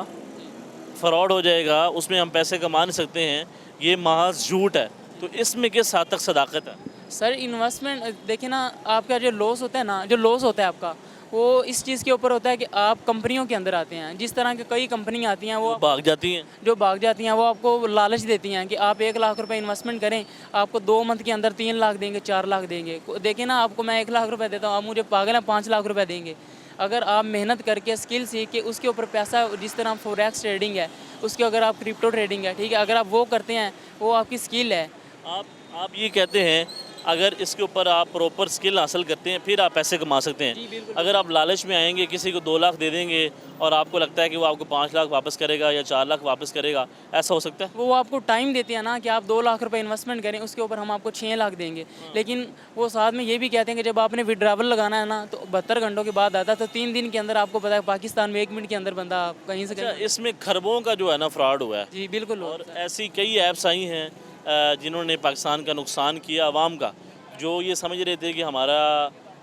फ्रॉड हो जाएगा, उसमें हम पैसे कमा नहीं सकते हैं, ये महज झूठ है, तो इसमें किस हद तक सदाकत है? सर इन्वेस्टमेंट देखिए ना, आपका जो लॉस होता है ना, जो लॉस होता है आपका वो इस चीज़ के ऊपर होता है कि आप कंपनियों के अंदर आते हैं। जिस तरह की कई कंपनियां आती हैं वो भाग जाती हैं। जो भाग जाती हैं वो आपको लालच देती हैं कि आप 1 लाख रुपए इन्वेस्टमेंट करें, आपको 2 मंथ के अंदर 3 लाख देंगे, 4 लाख देंगे। देखिए ना, आपको मैं 1 लाख रुपए देता हूँ, आप मुझे पागल हैं 5 लाख रुपए देंगे। अगर आप मेहनत करके स्किल सीख के उसके ऊपर पैसा, जिस तरह फॉरेक्स ट्रेडिंग है उसके, अगर आप क्रिप्टो ट्रेडिंग है, ठीक है, अगर आप वो करते हैं वो आपकी स्किल है। आप ये कहते हैं अगर इसके ऊपर आप प्रॉपर स्किल हासिल करते हैं फिर आप पैसे कमा सकते हैं। अगर आप लालच में आएंगे, किसी को 2 लाख दे देंगे और आपको लगता है कि वो आपको 5 लाख वापस करेगा या 4 लाख वापस करेगा, ऐसा हो सकता है? वो आपको टाइम देते हैं ना कि आप 2 लाख रुपए इन्वेस्टमेंट करें, उसके ऊपर हम आपको 6 लाख देंगे। लेकिन वो साथ में ये भी कहते हैं कि जब आपने विड्रावल लगाना है ना तो 72 घंटों के बाद आता है, तो 3 दिन के अंदर आपको पता है पाकिस्तान में 1 मिनट के अंदर बंदा कहीं से कहीं। इसमें खरबों का जो है ना फ्रॉड हुआ है। जी बिल्कुल। और ऐसी कई ऐप्स आई हैं जिन्होंने पाकिस्तान का नुकसान किया आवाम का, जो ये समझ रहे थे कि हमारा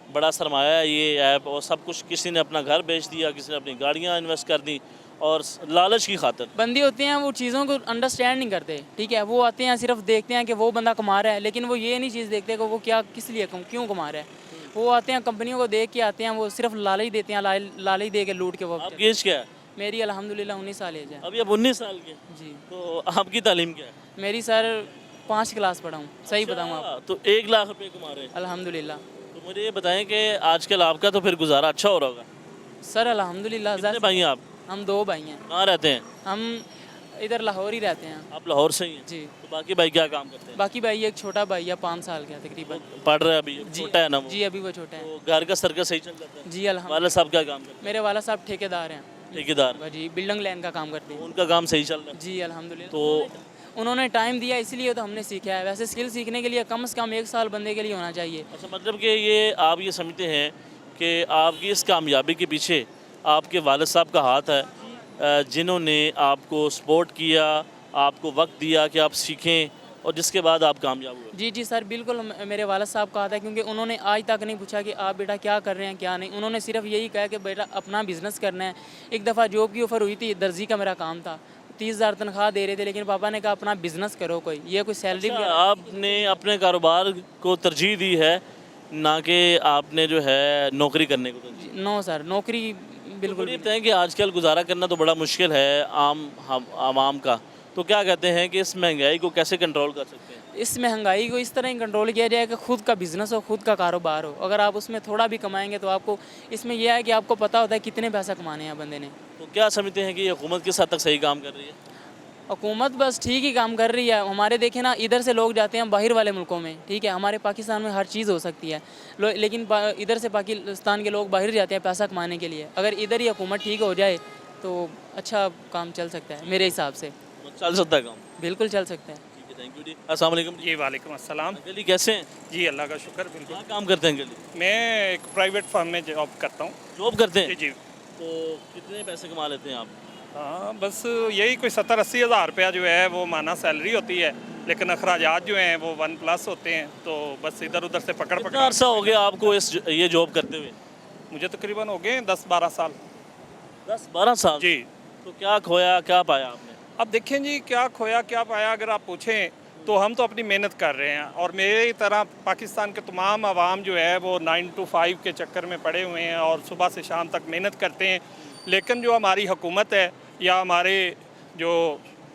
बड़ा सरमाया है ये ऐप, और सब कुछ, किसी ने अपना घर बेच दिया, किसी ने अपनी गाड़ियाँ इन्वेस्ट कर दी और लालच की खातिर। बंदे होते हैं वो चीज़ों को अंडरस्टैंड नहीं करते, ठीक है, वो आते हैं सिर्फ देखते हैं कि वो बंदा कमा रहा है, लेकिन वो ये नहीं चीज़ देखते कि वो क्या किस लिए क्यों कमा रहा है। वो आते हैं कंपनियों को देख के आते हैं, वो सिर्फ लालच देते हैं, लालच दे के लूट के वो। आपकी एज क्या है? मेरी अल्हम्दुलिल्लाह 19 साल एज है। अभी आप 19 साल के? जी। तो आपकी तालीम क्या है? मेरी सर 5 क्लास पढ़ा हूँ, सही बताऊँ आप। तो 1 लाख रुपए कमा रहे हैं? अल्हम्दुलिल्लाह। तो मुझे ये बताएं कि आजकल आपका तो फिर गुजारा अच्छा हो रहा होगा? सर अल्हम्दुलिल्लाह। कितने भाई हैं आप? हम 2 भाई हैं। कहाँ रहते हैं? हम इधर लाहौर ही रहते हैं। आप लाहौर से ही हैं? जी। तो बाकी भाई क्या काम करते हैं? बाकी भाई एक छोटा भाई है, 5 साल का तकरीबन। पढ़ रहे हैं अभी? जी छोटा है ना वो? जी अभी वो छोटा है। तो घर का सर्कल सही चल जाता है? जी अल्हम्दुलिल्लाह। वाला साहब क्या काम करते हैं? मेरे वाला साहब ठेकेदार हैं। ठेकेदार? जी बिल्डिंग लाइन का काम करते हैं। उनका काम सही चल रहा है? जी अल्हम्दुलिल्लाह। तो उन्होंने टाइम दिया इसलिए तो हमने सीखा है। वैसे स्किल सीखने के लिए कम से कम 1 साल बंदे के लिए होना चाहिए। अच्छा, मतलब कि ये आप ये समझते हैं कि आपकी इस कामयाबी के पीछे आपके वालिद साहब का हाथ है, जिन्होंने आपको सपोर्ट किया, आपको वक्त दिया कि आप सीखें और जिसके बाद आप कामयाब हुए? जी जी सर बिल्कुल, मेरे वाला साहब का आता है, क्योंकि उन्होंने आज तक नहीं पूछा कि आप बेटा क्या कर रहे हैं क्या नहीं। उन्होंने सिर्फ यही कहा कि बेटा अपना बिज़नेस करना है। एक दफ़ा जॉब की ऑफ़र हुई थी, दर्जी का मेरा काम था, 30,000 तनख्वाह दे रहे थे, लेकिन पापा ने कहा अपना बिज़नेस करो, कोई ये कोई सैलरी। आपने अपने कारोबार को तरजीह दी है ना कि आपने जो है नौकरी करने को तरजीह। नो सर, नौकरी बिल्कुल मुझे भी बताएं कि आजकल गुजारा करना तो बड़ा मुश्किल है आवाम का, तो क्या कहते हैं कि इस महंगाई को कैसे कंट्रोल कर सकते हैं? इस महंगाई को इस तरह ही कंट्रोल किया जाए कि खुद का बिजनेस हो, खुद का कारोबार हो। अगर आप उसमें थोड़ा भी कमाएंगे तो आपको इसमें यह है कि आपको पता होता है कितने पैसा कमाने हैं बंदे ने। तो क्या समझते हैं कि ये हुकूमत किस हद तक सही काम कर रही है? हुकूमत बस ठीक ही काम कर रही है। हमारे देखें ना, इधर से लोग जाते हैं बाहर वाले मुल्कों में, ठीक है, हमारे पाकिस्तान में हर चीज़ हो सकती है, लेकिन इधर से पाकिस्तान के लोग बाहर जाते हैं पैसा कमाने के लिए। अगर इधर ही हुकूमत ठीक हो जाए तो अच्छा काम चल सकता है मेरे हिसाब से। चल सकता है काम? बिल्कुल चल सकता है। ठीक है, थैंक यू जी। अस्सलाम वालेकुम जी। जी वालेकुम अस्सलाम। अंकल जी कैसे हैं? जी अल्लाह का शुक्र। बिल्कुल क्या काम करते हैं अंकल जी? मैं एक प्राइवेट फर्म में जॉब करता हूँ। जॉब करते हैं? जी जी। तो कितने पैसे कमा लेते हैं आप? हाँ बस यही कोई 70-80 हज़ार रुपया जो है वो माना सैलरी होती है, लेकिन अखराजात जो हैं वो 1+ होते हैं, तो बस इधर उधर से पकड़ कितना पकड़। अरसा हो गया आपको ये जॉब करते हुए? मुझे तकरीबन हो गए 10-12 साल। 10-12 साल? जी। तो क्या खोया क्या पाया आपने? अब देखें जी, क्या खोया क्या पाया अगर आप पूछें तो हम तो अपनी मेहनत कर रहे हैं, और मेरी तरह पाकिस्तान के तमाम आवाम जो है वो 9 to 5 के चक्कर में पड़े हुए हैं और सुबह से शाम तक मेहनत करते हैं। लेकिन जो हमारी हुकूमत है या हमारे जो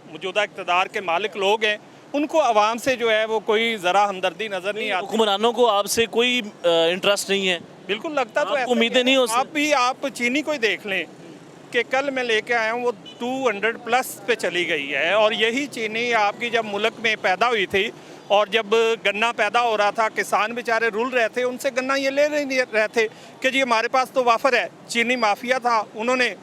मौजूदा इक़्तिदार के मालिक लोग हैं, उनको आवाम से जो है वो कोई ज़रा हमदर्दी नज़र नहीं आती। हुक्मरानों को आपसे कोई इंटरेस्ट नहीं है? बिल्कुल लगता तो आपको ऐसा ही उम्मीदें है। नहीं हो सकती? आप चीनी को ही देख लें कि कल मैं लेके आया हूँ वो 200+ पे चली गई है, और यही चीनी आपकी जब मुल्क में पैदा हुई थी और जब गन्ना पैदा हो रहा था, किसान बेचारे रुल रहे थे, उनसे गन्ना ये ले नहीं रहे थे कि जी हमारे पास तो वाफर है। चीनी माफिया था, उन्होंने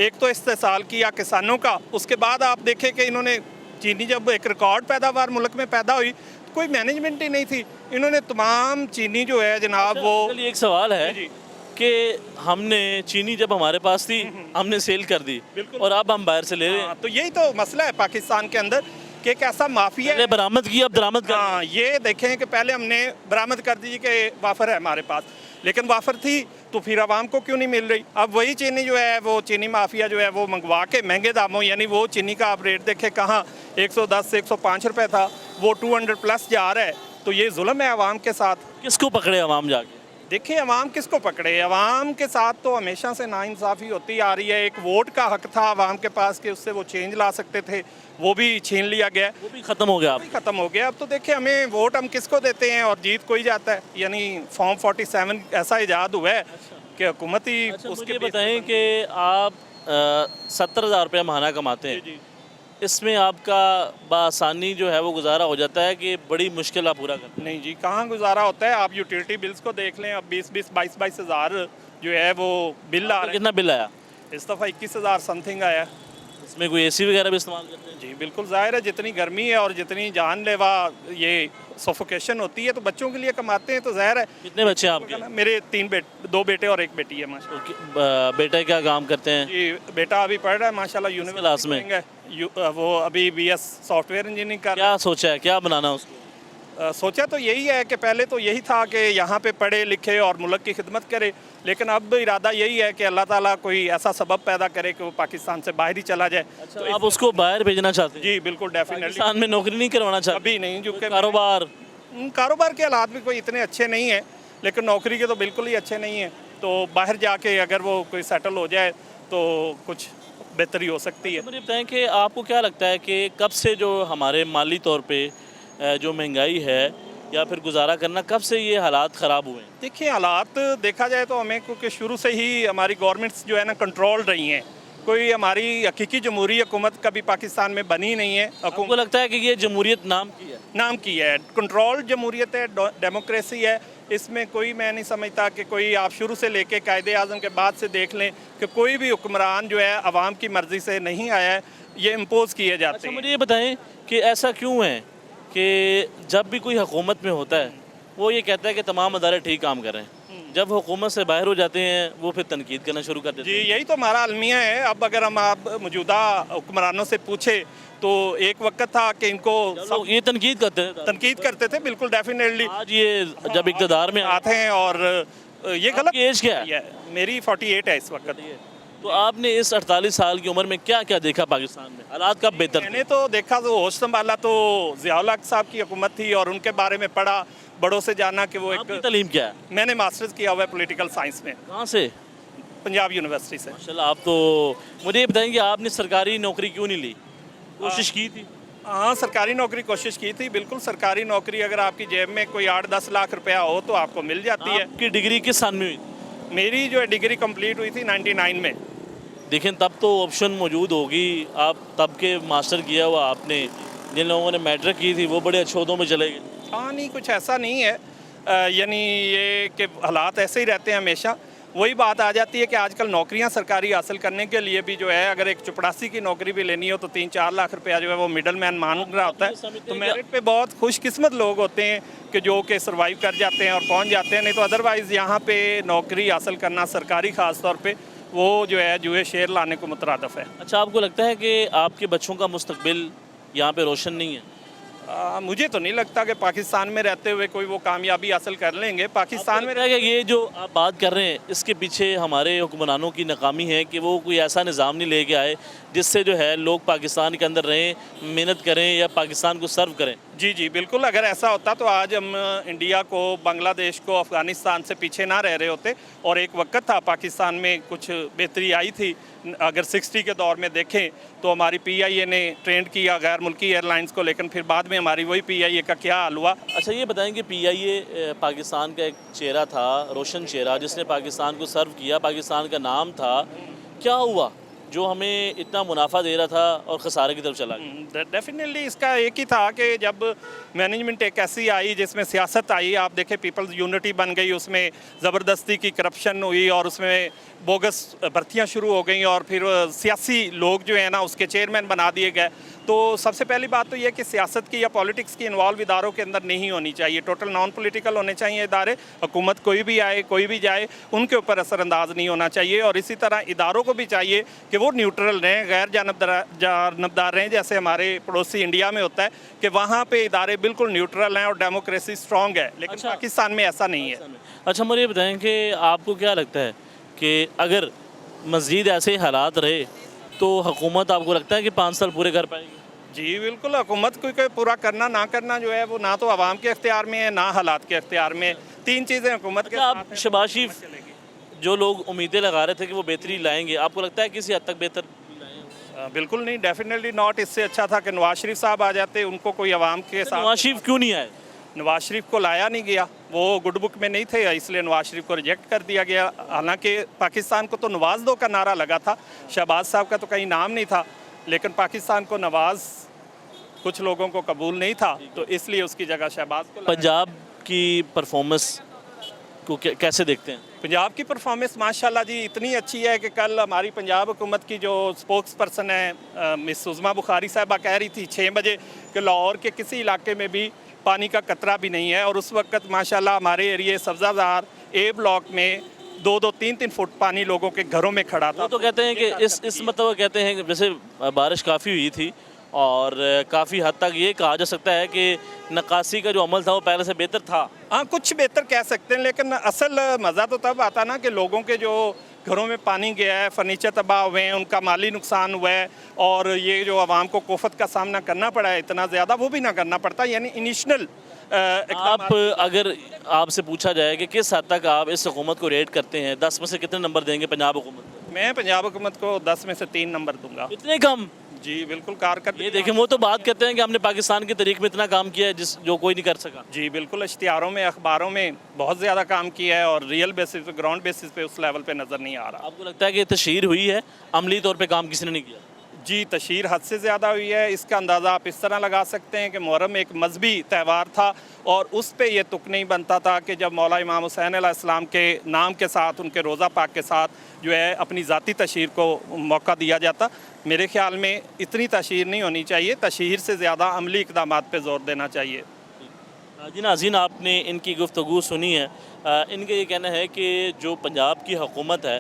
एक तो इस्तेसाल किया किसानों का, उसके बाद आप देखें कि इन्होंने चीनी जब एक रिकॉर्ड पैदावार मुल्क में पैदा हुई, कोई मैनेजमेंट ही नहीं थी, इन्होंने तमाम चीनी जो है जनाब वो। अंकल, ये एक सवाल है जी। कि हमने चीनी जब हमारे पास थी हमने सेल कर दी बिल्कुल। और अब हम बाहर से ले रहे हैं। हाँ, तो यही तो मसला है पाकिस्तान के अंदर कि एक ऐसा माफिया पहले बरामद की, अब दरामद कर। हाँ, ये देखें कि पहले हमने बरामद कर दी कि वाफर है हमारे पास, लेकिन वाफर थी तो फिर आवाम को क्यों नहीं मिल रही? अब वही चीनी जो है वो चीनी माफिया जो है वो मंगवा के महंगे दामों, यानी वो चीनी का आप रेट देखें कहाँ 110 से 105 रुपये था, वो 200+ जा रहा है। तो ये जुल्म है आवाम के साथ। किसको पकड़े आवाम जाके? देखिए अवाम किसको पकड़े? अवाम के साथ तो हमेशा से नाइंसाफ़ी होती आ रही है। एक वोट का हक था अवाम के पास कि उससे वो चेंज ला सकते थे, वो भी छीन लिया गया, वो भी ख़त्म हो गया। वो भी ख़त्म हो गया। अब तो देखिए हमें वोट हम किसको देते हैं और जीत कोई जाता है, यानी फॉर्म 47 ऐसा इजाद हुआ है कि हुकूमत ही अच्छा, उसके मुझे बेस पे बताएं बनी। कि आप 70,000 रुपया महीना कमाते हैं, जी। इसमें आपका बासानी जो है वो गुजारा हो जाता है कि बड़ी मुश्किल आप पूरा करते नहीं जी, कहाँ गुजारा होता है? आप यूटिलिटी बिल्स को देख लें, अब 20-20, 22-22 हज़ार जो है वो बिल आ हैं? रहे हैं। कितना बिल आया? इस दफ़ा 21,000 समथिंग आया है। इसमें कोई एसी वगैरह भी इस्तेमाल करते हैं? जी बिल्कुल, ज़ाहिर है जितनी गर्मी है और जितनी जानलेवा ये सफोकेशन होती है, तो बच्चों के लिए कमाते हैं, तो ज़ाहिर है। कितने बच्चे हैं आपके? मेरे 2 बेटे और 1 बेटी है माशा। तो बेटे क्या काम करते हैं? जी बेटा अभी पढ़ रहा है माशाल्लाह क्लास में? यूनिवर्सिटी, वो अभी BS सॉफ्टवेयर इंजीनियरिंग कर रहा क्या सोचा है, क्या बनाना उसको? है। सोचा तो यही है कि पहले तो यही था कि यहाँ पे पढ़े लिखे और मुल्क की खिदमत करे, लेकिन अब इरादा यही है कि अल्लाह ताला कोई ऐसा सबब पैदा करे कि वो पाकिस्तान से बाहर ही चला जाए। तो आप उसको बाहर भेजना चाहते हैं? जी बिल्कुल, डेफिनेटली। पाकिस्तान में नौकरी नहीं करवाना चाहते? अभी नहीं, जो कि कारोबार? कारोबार के हालात भी कोई इतने अच्छे नहीं हैं, लेकिन नौकरी के तो बिल्कुल ही अच्छे नहीं हैं। तो बाहर जाके अगर वो कोई सेटल हो जाए तो कुछ बेहतरी हो सकती है। मुझे बताएं कि आपको क्या लगता है कि कब से जो हमारे माली तौर पे जो महंगाई है या फिर गुजारा करना, कब से ये हालात ख़राब हुए हैं? देखिए हालात देखा जाए तो हमें, क्योंकि शुरू से ही हमारी गवर्नमेंट्स जो है ना कंट्रोल रही हैं, कोई हमारी हकीकी जमहूरी हुकूमत कभी पाकिस्तान में बनी नहीं है। आपको लगता है कि ये जमहूरियत नाम की है? नाम की है, कंट्रोल जमहूरियत है, डेमोक्रेसी है, इसमें कोई मैं नहीं समझता कि कोई आप शुरू से लेके कायदे आज़म के बाद से देख लें कि कोई भी हुक्मरान जो है आवाम की मर्ज़ी से नहीं आया है, ये इम्पोज किए जाते अच्छा, हैं। मुझे ये बताएं कि ऐसा क्यों है कि जब भी कोई हुकूमत में होता है वो ये कहता है कि तमाम अदारे ठीक काम कर रहे हैं, जब हुकूमत से बाहर हो जाते हैं वो फिर तनकीद करना शुरू कर देते जी हैं? यही तो हमारा अलमिया है। अब अगर हम आप मौजूदा हुक्मरानों से पूछे तो एक वक्त था कि इनको लोग ये तनकीद करते हैं, तनकीद करते थे, बिल्कुल डेफिनेटली आज ये जब इक़्तिदार में आते हैं और ये गलत। आपकी एज क्या है? मेरी 48 है इस वक्त। तो आपने इस 48 साल की उम्र में क्या क्या देखा पाकिस्तान में, हालात कब बेहतर थे? मैंने तो देखा तो होश संभाला तो ज़ियाउल हक साहब की हुकूमत थी और उनके बारे में पढ़ा, बड़ों से जाना कि वो आपकी एक, तालीम क्या है? मैंने मास्टर्स किया हुआ है पॉलिटिकल साइंस में कहाँ से? पंजाब यूनिवर्सिटी से। माशाल्लाह, आप तो मुझे ये बताएं कि आपने सरकारी नौकरी क्यों नहीं ली? कोशिश की थी? हाँ, सरकारी नौकरी कोशिश की थी, बिल्कुल। सरकारी नौकरी अगर आपकी जेब में कोई 8-10 लाख रुपया हो तो आपको मिल जाती है। आपकी डिग्री किस साल में हुई? मेरी जो है डिग्री कंप्लीट हुई थी 99 में। देखें, तब तो ऑप्शन मौजूद होगी, आप तब के मास्टर किया हुआ आपने, जिन लोगों ने मैट्रिक की थी वो बड़े अच्छे उहदों में चले गए। हाँ, नहीं, कुछ ऐसा नहीं है, यानी ये कि हालात ऐसे ही रहते हैं हमेशा। वही बात आ जाती है कि आजकल नौकरियां सरकारी हासिल करने के लिए भी जो है, अगर एक चपड़ासी की नौकरी भी लेनी हो तो 3-4 लाख रुपया जो है वो मिडल मैन मांग रहा होता है। तो मेरिट पे बहुत खुशकिस्मत लोग होते हैं कि जो कि सर्वाइव कर जाते हैं और पहुंच जाते हैं, नहीं तो अदरवाइज़ यहाँ पे नौकरी हासिल करना सरकारी ख़ास तौर पे वो जो है जुए शेर लाने को मुतरादफ है। अच्छा, आपको लगता है कि आपके बच्चों का मुस्तकबिल यहाँ पे रोशन नहीं है? मुझे तो नहीं लगता कि पाकिस्तान में रहते हुए कोई वो कामयाबी हासिल कर लेंगे। पाकिस्तान में लगता है कि ये जो आप बात कर रहे हैं इसके पीछे हमारे हुक्मरानों की नाकामी है कि वो कोई ऐसा निज़ाम नहीं लेके आए जिससे जो है लोग पाकिस्तान के अंदर रहें, मेहनत करें या पाकिस्तान को सर्व करें? जी जी, बिल्कुल। अगर ऐसा होता तो आज हम इंडिया को, बांग्लादेश को, अफ़गानिस्तान से पीछे ना रह रहे होते। और एक वक्त था पाकिस्तान में कुछ बेहतरी आई थी। अगर 60 के दौर में देखें तो हमारी PIA ने ट्रेंड किया गैर मुल्की एयरलाइंस को, लेकिन फिर बाद में हमारी वही PIA का क्या हाल हुआ। अच्छा, ये बताएं कि PIA पाकिस्तान का एक चेहरा था, रोशन चेहरा, जिसने पाकिस्तान को सर्व किया, पाकिस्तान का नाम था। क्या हुआ जो हमें इतना मुनाफा दे रहा था और खसारे की तरफ चला गया? डेफिनेटली इसका एक ही था कि जब मैनेजमेंट एक ऐसी आई जिसमें सियासत आई, आप देखें पीपल्स यूनिटी बन गई, उसमें ज़बरदस्ती की करप्शन हुई और उसमें बोगस भर्तियां शुरू हो गई और फिर सियासी लोग जो है ना उसके चेयरमैन बना दिए गए। तो सबसे पहली बात तो ये कि सियासत की या पॉलिटिक्स की इन्वॉल्व इदारों के अंदर नहीं होनी चाहिए, टोटल नॉन पॉलिटिकल होने चाहिए इदारे। हुकूमत कोई भी आए, कोई भी जाए, उनके ऊपर असरअंदाज नहीं होना चाहिए। और इसी तरह इदारों को भी चाहिए कि वो न्यूट्रल रहें, गैर जानबदार रहें, जैसे हमारे पड़ोसी इंडिया में होता है कि वहाँ पे इदारे बिल्कुल न्यूट्रल हैं और डेमोक्रेसी स्ट्रॉन्ग है। लेकिन अच्छा, पाकिस्तान में ऐसा नहीं है। अच्छा, मुझे ये बताएं कि आपको क्या लगता है कि अगर मज़ीद ऐसे ही हालात रहे तो हुकूमत आपको लगता है कि 5 साल पूरे कर पाएगी? जी बिल्कुल। हुकूमत को पूरा करना ना करना जो है वो ना तो आवाम के इख्तियार में है ना हालात के इख्तियार में। 3 चीज़ें हुकूमत के अच्छा, साथ आप हैं, शहबाज तो शरीफ चलेगी। जो लोग उम्मीदें लगा रहे थे कि वो बेहतरी लाएंगे, आपको लगता है किसी हद तक बेहतर लाए हैं? बिल्कुल नहीं, डेफिनेटली नॉट। इससे अच्छा था कि नवाज शरीफ साहब आ जाते, उनको कोई आवाम के साथ। नवाज शरीफ क्यों नहीं आए? नवाज शरीफ को लाया नहीं गया, वो गुड बुक में नहीं थे, इसलिए नवाज शरीफ को रिजेक्ट कर दिया गया। हालांकि पाकिस्तान को तो नवाज दो का नारा लगा था, शहबाज साहब का तो कहीं नाम नहीं था, लेकिन पाकिस्तान को नवाज कुछ लोगों को कबूल नहीं था, तो इसलिए उसकी जगह शहबाज को लाया। पंजाब की परफॉर्मेंस को कैसे देखते हैं? पंजाब की परफॉर्मेंस माशाल्लाह जी इतनी अच्छी है कि कल हमारी पंजाब हुकूमत की जो स्पोक्स पर्सन है मिस उज़मा बुखारी साहबा कह रही थी 6 बजे कि लाहौर के किसी इलाके में भी पानी का कतरा भी नहीं है। और उस वक्त माशाल्लाह हमारे एरिए सब्ज़ादार A ब्लॉक में 2-2, 3-3 फुट पानी लोगों के घरों में खड़ा था। वो तो कहते हैं कि इस मतलब कहते हैं कि जैसे बारिश काफ़ी हुई थी और काफ़ी हद तक ये कहा जा सकता है कि नक्काशी का जो अमल था वो पहले से बेहतर था। हाँ, कुछ बेहतर कह सकते हैं, लेकिन असल मज़ा तो तब आता ना कि लोगों के जो घरों में पानी गया है, फर्नीचर तबाह हुए हैं, उनका माली नुकसान हुआ है और ये जो आवाम को कोफत का सामना करना पड़ा है इतना ज़्यादा, वो भी ना करना पड़ता। यानी इनिशियल आप अगर आपसे पूछा जाए कि किस हद तक आप इस हुकूमत को रेट करते हैं, 10 में से कितने नंबर देंगे पंजाब हुकूमत को? मैं पंजाब हुकूमत को 10 में से 3 नंबर दूंगा। इतने कम? जी बिल्कुल, कारकर्दगी। ये देखें, वो तो बात कहते हैं कि हमने पाकिस्तान की तारीख में इतना काम किया है जो कोई नहीं कर सका। जी बिल्कुल, इश्तिहारों में, अखबारों में बहुत ज़्यादा काम किया है और रियल बेसिस पे, ग्राउंड बेसिस पे उस लेवल पे नज़र नहीं आ रहा। आपको लगता है कि तशहीर हुई है, अमली तौर पे काम किसी ने नहीं किया? जी, तशहीर हद से ज़्यादा हुई है। इसका अंदाज़ा आप इस तरह लगा सकते हैं कि मुहर्रम एक मजहबी त्यौहार था और उस पे ये तुक नहीं बनता था कि जब मौला इमाम हुसैन अलैहिस्सलाम के नाम के साथ, उनके रोज़ा पाक के साथ जो है अपनी ज़ाती तशहीर को मौका दिया जाता। मेरे ख्याल में इतनी तशहीर नहीं होनी चाहिए, तशहीर से ज़्यादा अमली इक़दामात पे ज़ोर देना चाहिए। जी नाज़रीन, आपने इनकी गुफ्तगू सुनी है। इनका ये कहना है कि जो पंजाब की हुकूमत है,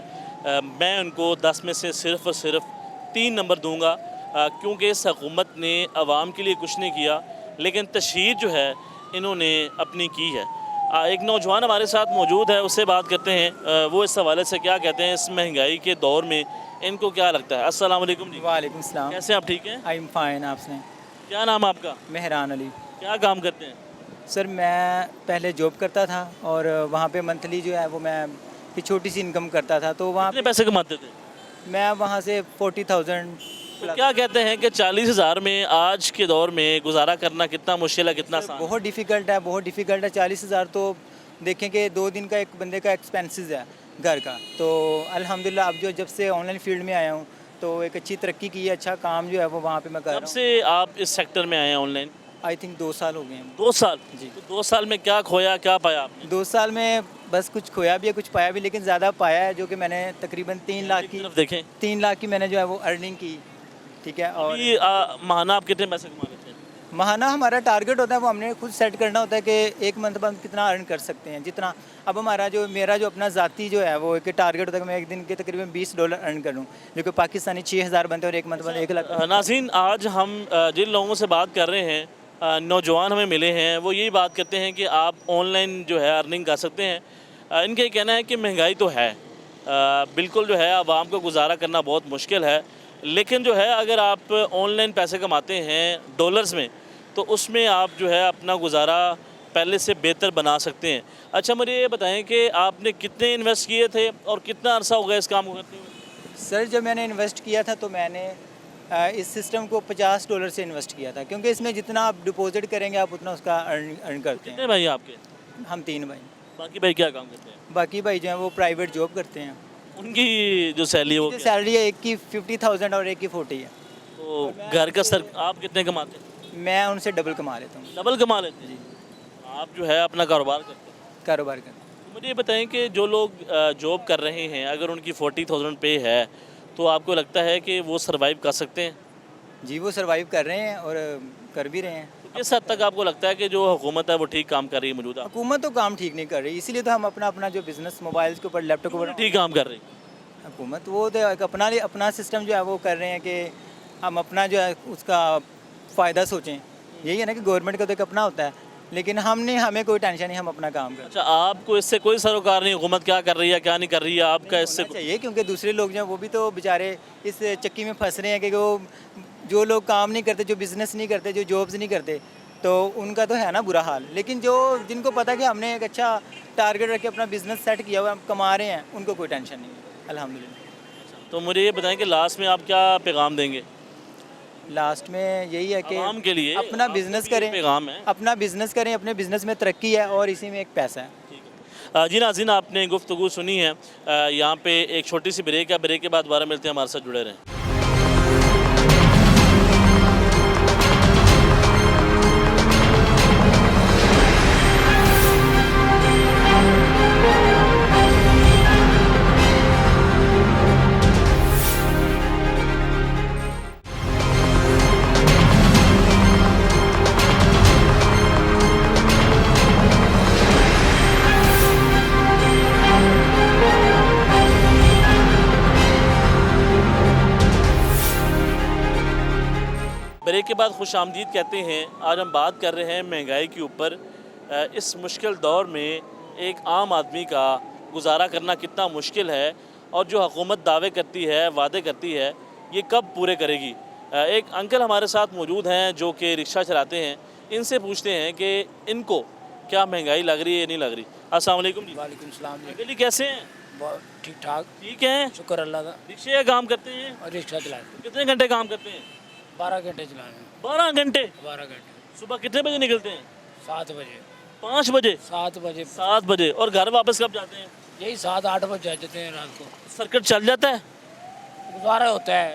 मैं उनको 10 में से सिर्फ़ और सिर्फ 3 नंबर दूंगा, क्योंकि इस हुकूमत ने आवाम के लिए कुछ नहीं किया, लेकिन तशहीर जो है इन्होंने अपनी की है। एक नौजवान हमारे साथ मौजूद है, उससे बात करते हैं वो इस हवाले से क्या कहते हैं। इस महंगाई के दौर में इनको क्या लगता है? अस्सलाम वालेकुम जी, वालेकुम सलाम। कैसे हैं आप? ठीक हैं? I am fine. आपसे? क्या नाम है आपका? मेहरान अली। क्या काम करते हैं? सर मैं पहले जॉब करता था और वहाँ पे मंथली जो है वो मैं एक छोटी सी इनकम करता था, तो वहाँ कितने पैसे कमाते थे? मैं वहाँ से 40,000 तो क्या कहते हैं कि 40,000 में आज के दौर में गुजारा करना कितना मुश्किल है, कितना आसान? बहुत डिफ़िकल्ट है, बहुत डिफ़िकल्ट है। 40,000 तो देखें कि 2 दिन का एक बंदे का एक्सपेंसेस है घर का। तो अल्हम्दुलिल्लाह अब जो जब से ऑनलाइन फील्ड में आया हूँ तो एक अच्छी तरक्की की है, अच्छा काम जो है वो वहाँ पे मैं कर कब रहा हूँ। से आप इस सेक्टर में आए हैं ऑनलाइन? आई थिंक 2 साल हो गए हैं। 2 साल जी। तो 2 साल में क्या खोया, क्या पाया आपने? 2 साल में बस कुछ खोया भी है, कुछ पाया भी, लेकिन ज़्यादा पाया है, जो कि मैंने तकरीबन 3 लाख की तरफ देखें 3 लाख की मैंने जो है वो अर्निंग की। ठीक है। और अभी माहाना आप कितने पैसे कमा लेते हैं? महाना हमारा टारगेट होता है, वो हमने खुद सेट करना होता है कि एक मंथ में हम कितना अर्न कर सकते हैं, जितना। अब मेरा जो अपना ज़ाती जो है वो एक टारगेट होता है कि मैं एक दिन के तकरीबन $20 अर्न करूं, जो कि पाकिस्तानी 6,000 बनते हैं और एक मंथ में 1 लाख। नाज़रीन, आज हम जिन लोगों से बात कर रहे हैं, नौजवान हमें मिले हैं, वो यही बात करते हैं कि आप ऑनलाइन जो है अर्निंग कर सकते हैं। इनका ये कहना है कि महंगाई तो है, बिल्कुल जो है आवाम को गुजारा करना बहुत मुश्किल है, लेकिन जो है अगर आप ऑनलाइन पैसे कमाते हैं डॉलर्स में तो उसमें आप जो है अपना गुजारा पहले से बेहतर बना सकते हैं। अच्छा, मुझे ये बताएं कि आपने कितने इन्वेस्ट किए थे और कितना अरसा हो गया इस काम को करते हुए? सर जब मैंने इन्वेस्ट किया था तो मैंने इस सिस्टम को $50 से इन्वेस्ट किया था, क्योंकि इसमें जितना आप डिपॉजिट करेंगे आप उतना उसका अर्न करते हैं। कितने भाई आपके? हम 3 भाई। बाकी भाई क्या काम करते हैं? बाकी भाई जो हैं वो प्राइवेट जॉब करते हैं। उनकी जो सैलरी है वो जो क्या? सैलरी है, एक की 50,000 और एक की 40 है। तो घर का सर आप कितने कमाते हैं? मैं उनसे डबल कमा लेता हूँ। डबल कमा लेते हैं? आप जो है अपना कारोबार करते हैं। कारोबार करता तो मुझे ये बताएं कि जो लोग जॉब कर रहे हैं, अगर उनकी 40,000 पे है तो आपको लगता है कि वो सरवाइव कर सकते हैं? हूँ। जी वो सर्वाइव कर रहे हैं और कर भी रहे हैं। तो किस हद तक आपको लगता है कि जो हुकूमत है वो ठीक काम कर रही है मौजूदा? हुकूमत तो काम ठीक नहीं कर रही, इसीलिए तो हम अपना जो बिज़नेस मोबाइल्स के ऊपर लैपटॉप के ऊपर ठीक काम कर रही है। हुकूमत वो तो एक अपना सिस्टम जो है वो कर रहे हैं कि हम अपना जो है उसका फ़ायदा सोचें। यही है ना कि गवर्नमेंट का तो एक अपना होता है, लेकिन हमें कोई टेंशन नहीं, हम अपना काम करें। अच्छा, आपको इससे कोई सरोकार नहीं हुकूमत क्या कर रही है क्या नहीं कर रही है आपका इससे? चाहिए, क्योंकि दूसरे लोग जो हैं वो भी तो बेचारे इस चक्की में फंस रहे हैं कि वो जो लोग काम नहीं करते, जो बिज़नेस नहीं करते, जो जॉब्स नहीं करते, तो उनका तो है ना बुरा हाल। लेकिन जिनको पता है कि हमने एक अच्छा टारगेट रख के अपना बिज़नेस सेट किया हुआ है, हम कमा रहे हैं, उनको कोई टेंशन नहीं है अल्हम्दुलिल्लाह। तो मुझे ये बताएं कि लास्ट में आप क्या पैगाम देंगे लास्ट में यही है कि आवाम के लिए? अपना आपका बिज़नेस भी ये करें, पैगाम है। अपना बिज़नेस करें, अपने बिज़नेस में तरक्की है और इसी में एक पैसा है। जी नाज़रीन, आपने गुफ्तगू सुनी है। यहाँ पे एक छोटी सी ब्रेक है, ब्रेक के बाद दोबारा मिलते हैं, हमारे साथ जुड़े रहें। ब्रेक के बाद खुश आमदीद कहते हैं। आज हम बात कर रहे हैं महंगाई के ऊपर। इस मुश्किल दौर में एक आम आदमी का गुजारा करना कितना मुश्किल है और जो हुकूमत दावे करती है, वादे करती है, ये कब पूरे करेगी। एक अंकल हमारे साथ मौजूद हैं जो कि रिक्शा चलाते हैं। इनसे पूछते हैं कि इनको क्या महंगाई लग रही है या नहीं लग रही। अस्सलाम वालेकुम जी। वालेकुम सलाम जी। अंकल जी कैसे हैं? बहुत ठीक ठाक, ठीक हैं? शुक्र अल्लाह का। रिक्शे का काम करते हैं? और रिक्शा चलाए कितने घंटे काम करते हैं? 12 घंटे चलाए 12 घंटे। 12 घंटे। सुबह कितने बजे निकलते हैं? 7 बजे 5 बजे 7 बजे 7 बजे और घर वापस कब जाते हैं? यही 7-8 बजे जाते हैं रात को। सर्किट चल जाता है? गुजारा होता है,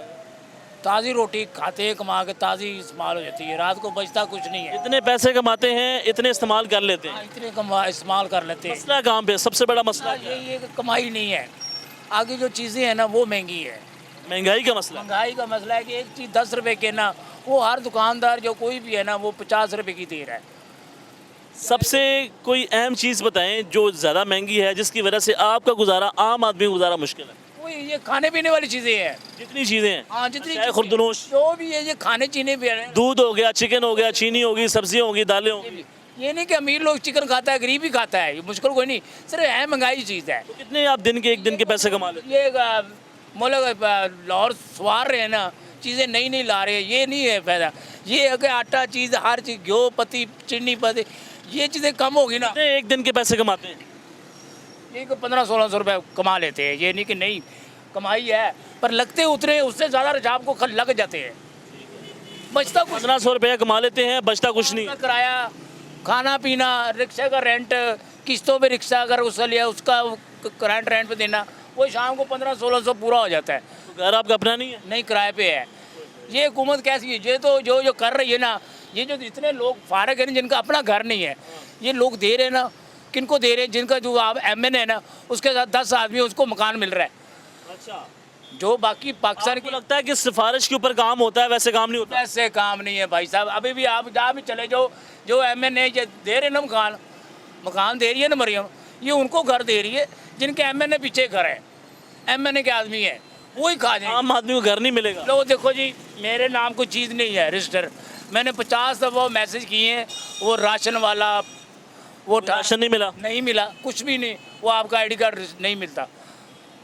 ताज़ी रोटी खाते हैं, कमा के ताज़ी इस्तेमाल हो जाती है, रात को बचता कुछ नहीं है। इतने पैसे कमाते हैं, इतने इस्तेमाल कर लेते हाँ, हैं। इतने इस्तेमाल कर लेते हैं। मसला काम पे सबसे बड़ा मसला क्या है? यही है कि कमाई नहीं है, आगे जो चीज़ें हैं ना वो महंगी है। महंगाई का मसला। महंगाई का मसला है कि एक चीज़ 10 रुपए के ना, वो हर दुकानदार जो कोई भी है ना वो 50 रुपए की दे रहा है। सबसे कोई अहम चीज़ बताएं जो ज़्यादा महंगी है, जिसकी वजह से आपका गुजारा, आम आदमी का गुजारा मुश्किल है। वही ये खाने पीने वाली चीज़ें हैं। जितनी चीज़ें हैं, हाँ, जितनी चाहे चीज़ें- खुर्दनोश, जो भी है ये खाने चीने भी है। दूध हो गया, चिकन हो गया, चीनी होगी, सब्जियाँ होगी, दालें होंगी। ये नहीं कि अमीर लोग चिकन खाता है, गरीब ही खाता है, ये मुश्किल कोई नहीं, सिर्फ है महंगाई चीज़ है। तो कितने आप दिन के एक दिन के पैसे कमा लेते हैं? ये मुल्क लाहौर सवार रहे हैं ना, चीज़ें नई नई ला रहे हैं, ये नहीं है फ़ायदा। ये है कि आटा चीज़ हर चीज़ घ्यो पत्ती चीनी पत्ती ये चीज़ें कम होगी ना, कितने एक दिन के पैसे कमाते हैं? ये 1500-1600 रुपये कमा लेते हैं। ये नहीं कि नहीं कमाई है, पर लगते उतरे उससे ज़्यादा रिजाब को लग जाते हैं, बचता कुछ 1500 रुपया कमा लेते हैं, बचता कुछ नहीं। का किराया, खाना पीना, रिक्शे का रेंट, किस्तों पे रिक्शा अगर उसका लिया उसका करंट रेंट पे देना, वो शाम को 1500-1600 पूरा हो जाता है। तो घर आपका अपना नहीं है? नहीं, किराए पे है। ये हुकूमत कैसी है? ये तो जो जो कर रही है ना, ये जो इतने लोग फारग हैं जिनका अपना घर नहीं है, ये लोग दे रहे हैं ना, किनको दे रहे हैं? जिनका जो आप MN है ना, उसके साथ 10 आदमी उसको मकान मिल रहा है। अच्छा, जो बाकी पाकिस्तान आपको लगता है कि सिफारिश के ऊपर काम होता है, वैसे काम नहीं होता? ऐसे काम नहीं है भाई साहब। अभी भी आप जहाँ भी चले जाओ, जो MN है ये दे रहे ना मकान दे रही है ना मरियम, ये उनको घर दे रही है जिनके MN पीछे घर है, MN के आदमी है, वही खा जाए। आम आदमी को घर नहीं मिलेगा। लो देखो जी, मेरे नाम कोई चीज़ नहीं है रजिस्टर, मैंने 50 दफ़ा मैसेज किए हैं, वो राशन वाला वो राशन नहीं मिला? नहीं मिला, कुछ भी नहीं, वो आपका ID कार्ड नहीं मिलता।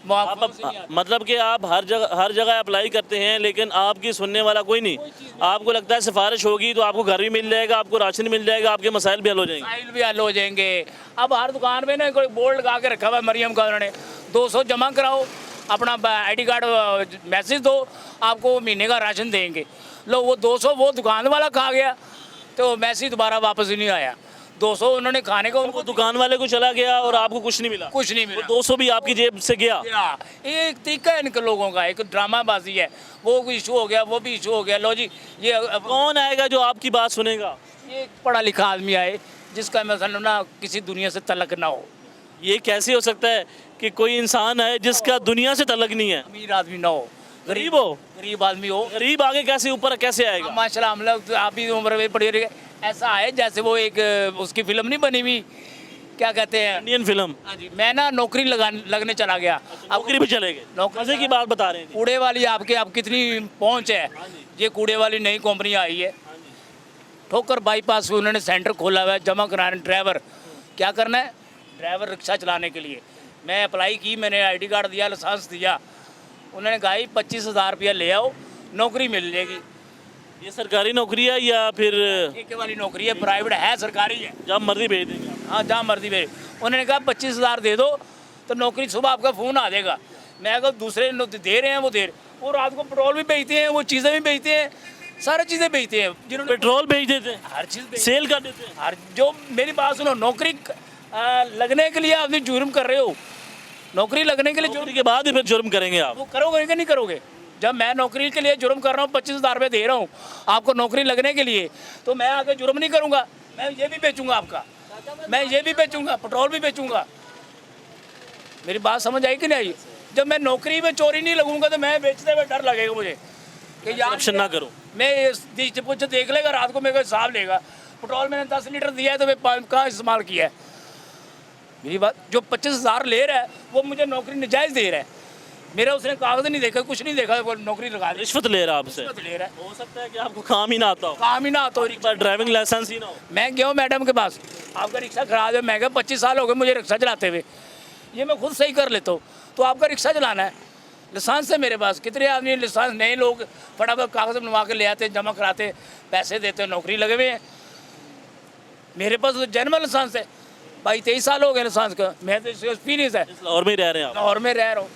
वो आप आपको से नहीं आता। मतलब कि आप हर जगह अप्लाई करते हैं, लेकिन आपकी सुनने वाला कोई नहीं। आपको लगता है सिफारिश होगी तो आपको घर भी मिल जाएगा, आपको राशन मिल जाएगा, आपके मसाइल भी हल हो जाएंगे। फाइल भी हल हो जाएंगे। अब हर दुकान में ना कोई बोर्ड लगा के रखा हुआ है मरियम का, उन्होंने 200 जमा कराओ, अपना ID कार्ड मैसेज दो, आपको महीने का राशन देंगे। लो वो 200 वो दुकान वाला खा गया, तो मैसेज दोबारा वापस ही नहीं आया। 200 उन्होंने खाने को उनको दुकान वाले को चला गया और आपको कुछ नहीं मिला? कुछ नहीं मिला। 200 भी आपकी जेब से गया? ये एक तरीका है इनके लोगों का, एक ड्रामाबाजी है। वो कोई इशू हो गया, वो भी इशू हो गया। लो जी, ये कौन आएगा जो आपकी बात सुनेगा? ये एक पढ़ा लिखा आदमी आए जिसका मतलब ना किसी दुनिया से तलक ना हो। ये कैसे हो सकता है कि कोई इंसान है जिसका दुनिया से तलक नहीं है? अमीर आदमी ना हो, गरीब हो? गरीब आदमी हो। गरीब आगे कैसे ऊपर कैसे आएगा? माशाल्लाह हम लोग तो आप भी उम्र में पड़ी रही, ऐसा है जैसे वो एक उसकी फिल्म नहीं बनी हुई, क्या कहते हैं, इंडियन फिल्म। हाँ जी, मैं ना नौकरी लगने चला गया। अब नौकरी भी चले गए? नौकरी मजे की बात बता रहे हैं। कूड़े वाली आपके अब कितनी पहुंच है, ये कूड़े वाली नई कंपनी आई है, ठोकर बाईपास पे उन्होंने सेंटर खोला हुआ है, जमा कराने ड्राइवर, क्या करना है ड्राइवर रिक्शा चलाने के लिए। मैं अप्लाई की, मैंने ID कार्ड दिया, लाइसेंस दिया, उन्होंने कहा 25,000 रुपया ले आओ, नौकरी मिल जाएगी। ये सरकारी नौकरी है या फिर ठेके वाली नौकरी है, प्राइवेट है, सरकारी है, जब मर्जी भेज देंगे आप? हाँ जहाँ मर्जी भेज। उन्होंने कहा 25,000 दे दो तो नौकरी, सुबह आपका फ़ोन आ जाएगा। मैं कहा दूसरे दे रहे हैं, वो दे रहे, वो रात को पेट्रोल भी बेचते हैं, वो चीज़ें भी बेचते हैं, सारी चीज़ें बेचते हैं। जिन्होंने पेट्रोल बेच देते हैं, हर चीज़ सेल कर देते हैं। हर जो मेरी बात सुनो, नौकरी लगने के लिए आपने जुर्म कर रहे हो, नौकरी लगने के लिए नौकरी के बाद ही फिर जुर्म करेंगे आप? वो करोगे कि नहीं करोगे? जब मैं नौकरी के लिए जुर्म कर रहा हूँ, 25,000 रुपये दे रहा हूँ आपको नौकरी लगने के लिए, तो मैं आगे जुर्म नहीं करूँगा? मैं ये भी बेचूंगा आपका, मैं ये भी बेचूंगा, पेट्रोल भी बेचूंगा। मेरी बात समझ आई कि नहीं आई? जब मैं नौकरी में चोरी नहीं लगूंगा तो मैं बेचते हुए डर लगेगा मुझे कि यार करप्शन ना करो। मैं कुछ देख लेगा, रात को मेरे को हिसाब लेगा, पेट्रोल मैंने 10 लीटर दिया है तो मैं कहाँ इस्तेमाल किया है? मेरी बात, जो 25,000 ले रहा है वो मुझे नौकरी नाजायज़ दे रहा है, मेरा उसने कागज नहीं देखा, कुछ नहीं देखा, वो नौकरी लगा दे, रिश्वत ले रहा है आपसे? रिश्वत ले रहा है। हो सकता है कि आपको काम ही ना आता हो, काम ही ना आता हो, एक बार ड्राइविंग लाइसेंस ही ना हो। मैं गया हूँ मैडम के पास, आपका रिक्शा खराब है, मैं कहा 25 साल हो गए मुझे रिक्शा चलाते हुए, ये मैं खुद सही कर लेता हूँ, तो आपका रिक्शा चलाना है, लाइसेंस है मेरे पास। कितने आदमी लाइसेंस, नए लोग फटाफट कागज़ बनवा के ले आते, जमा कराते, पैसे देते, नौकरी लगे हुए हैं। मेरे पास तो जन्म लाइसेंस है, 22-23 साल हो गए लाइसेंस का, मैं तो एक्सपीरियंस है, लाहौर में ही रह रहे हैं आप? लाहौर में रह रहा हूँ।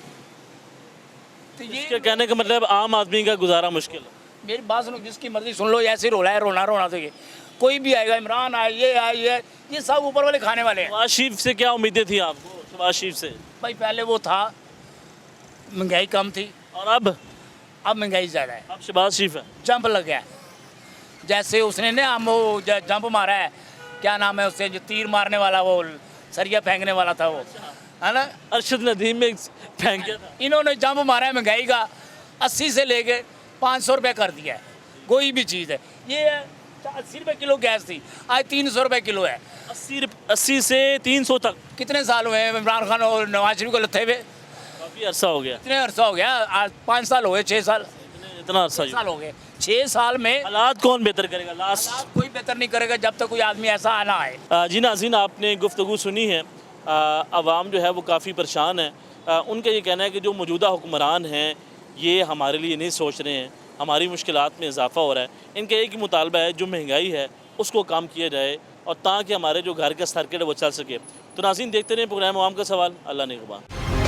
तो इसके ये कहने का मतलब आम आदमी का गुजारा मुश्किल है। मेरी बात सुनो, जिसकी मर्जी सुन लो, ऐसे रोला है, रोना तो ये कोई भी आएगा, इमरान आए, ये आए, ये सब ऊपर वाले खाने वाले हैं। शहबाज शरीफ से क्या उम्मीदें थी आपको? शहबाज शरीफ से भाई पहले वो था, महंगाई कम थी, और अब महंगाई ज़्यादा है, अब शहबाज शरीफ है। जंप लग गया है। जैसे उसने ना हम वो जंप मारा है, क्या नाम है उससे, जो तीर मारने वाला, वो सरिया फेंकने वाला था, वो है ना, अरशद नदीम में फेंक गया था। इन्होंने जंप मारा है महंगाई का, 80 से लेके 500 रुपये कर दिया है, कोई भी चीज़ है। ये 80 रुपये किलो गैस थी, आज 300 रुपये किलो है। 80 से 300 तक कितने साल हुए हैं इमरान खान और नवाज शरीफ को लथे हुए? काफ़ी अरसा हो गया। कितने अरसा हो गया? आज 5 साल हो गए, 6 साल, इतना अरसा साल हो गए। 6 साल में हालात कौन बेहतर करेगा? लास्ट कोई बेहतर नहीं करेगा जब तक कोई आदमी ऐसा आना आए। जी नाज़रीन, आपने गुफ्तगू सुनी है। आवाम जो है वो काफ़ी परेशान है, उनका ये कहना है कि जो मौजूदा हुक्मरान हैं ये हमारे लिए नहीं सोच रहे हैं, हमारी मुश्किलात में इजाफ़ा हो रहा है। इनका एक ही मुतालबा है, जो महंगाई है उसको कम किया जाए और ताकि हमारे जो घर का सर्किट है वो चल सके। तो नाज़रीन देखते रहें प्रोग्राम आवाम का सवाल। अल्लाह निगहबान।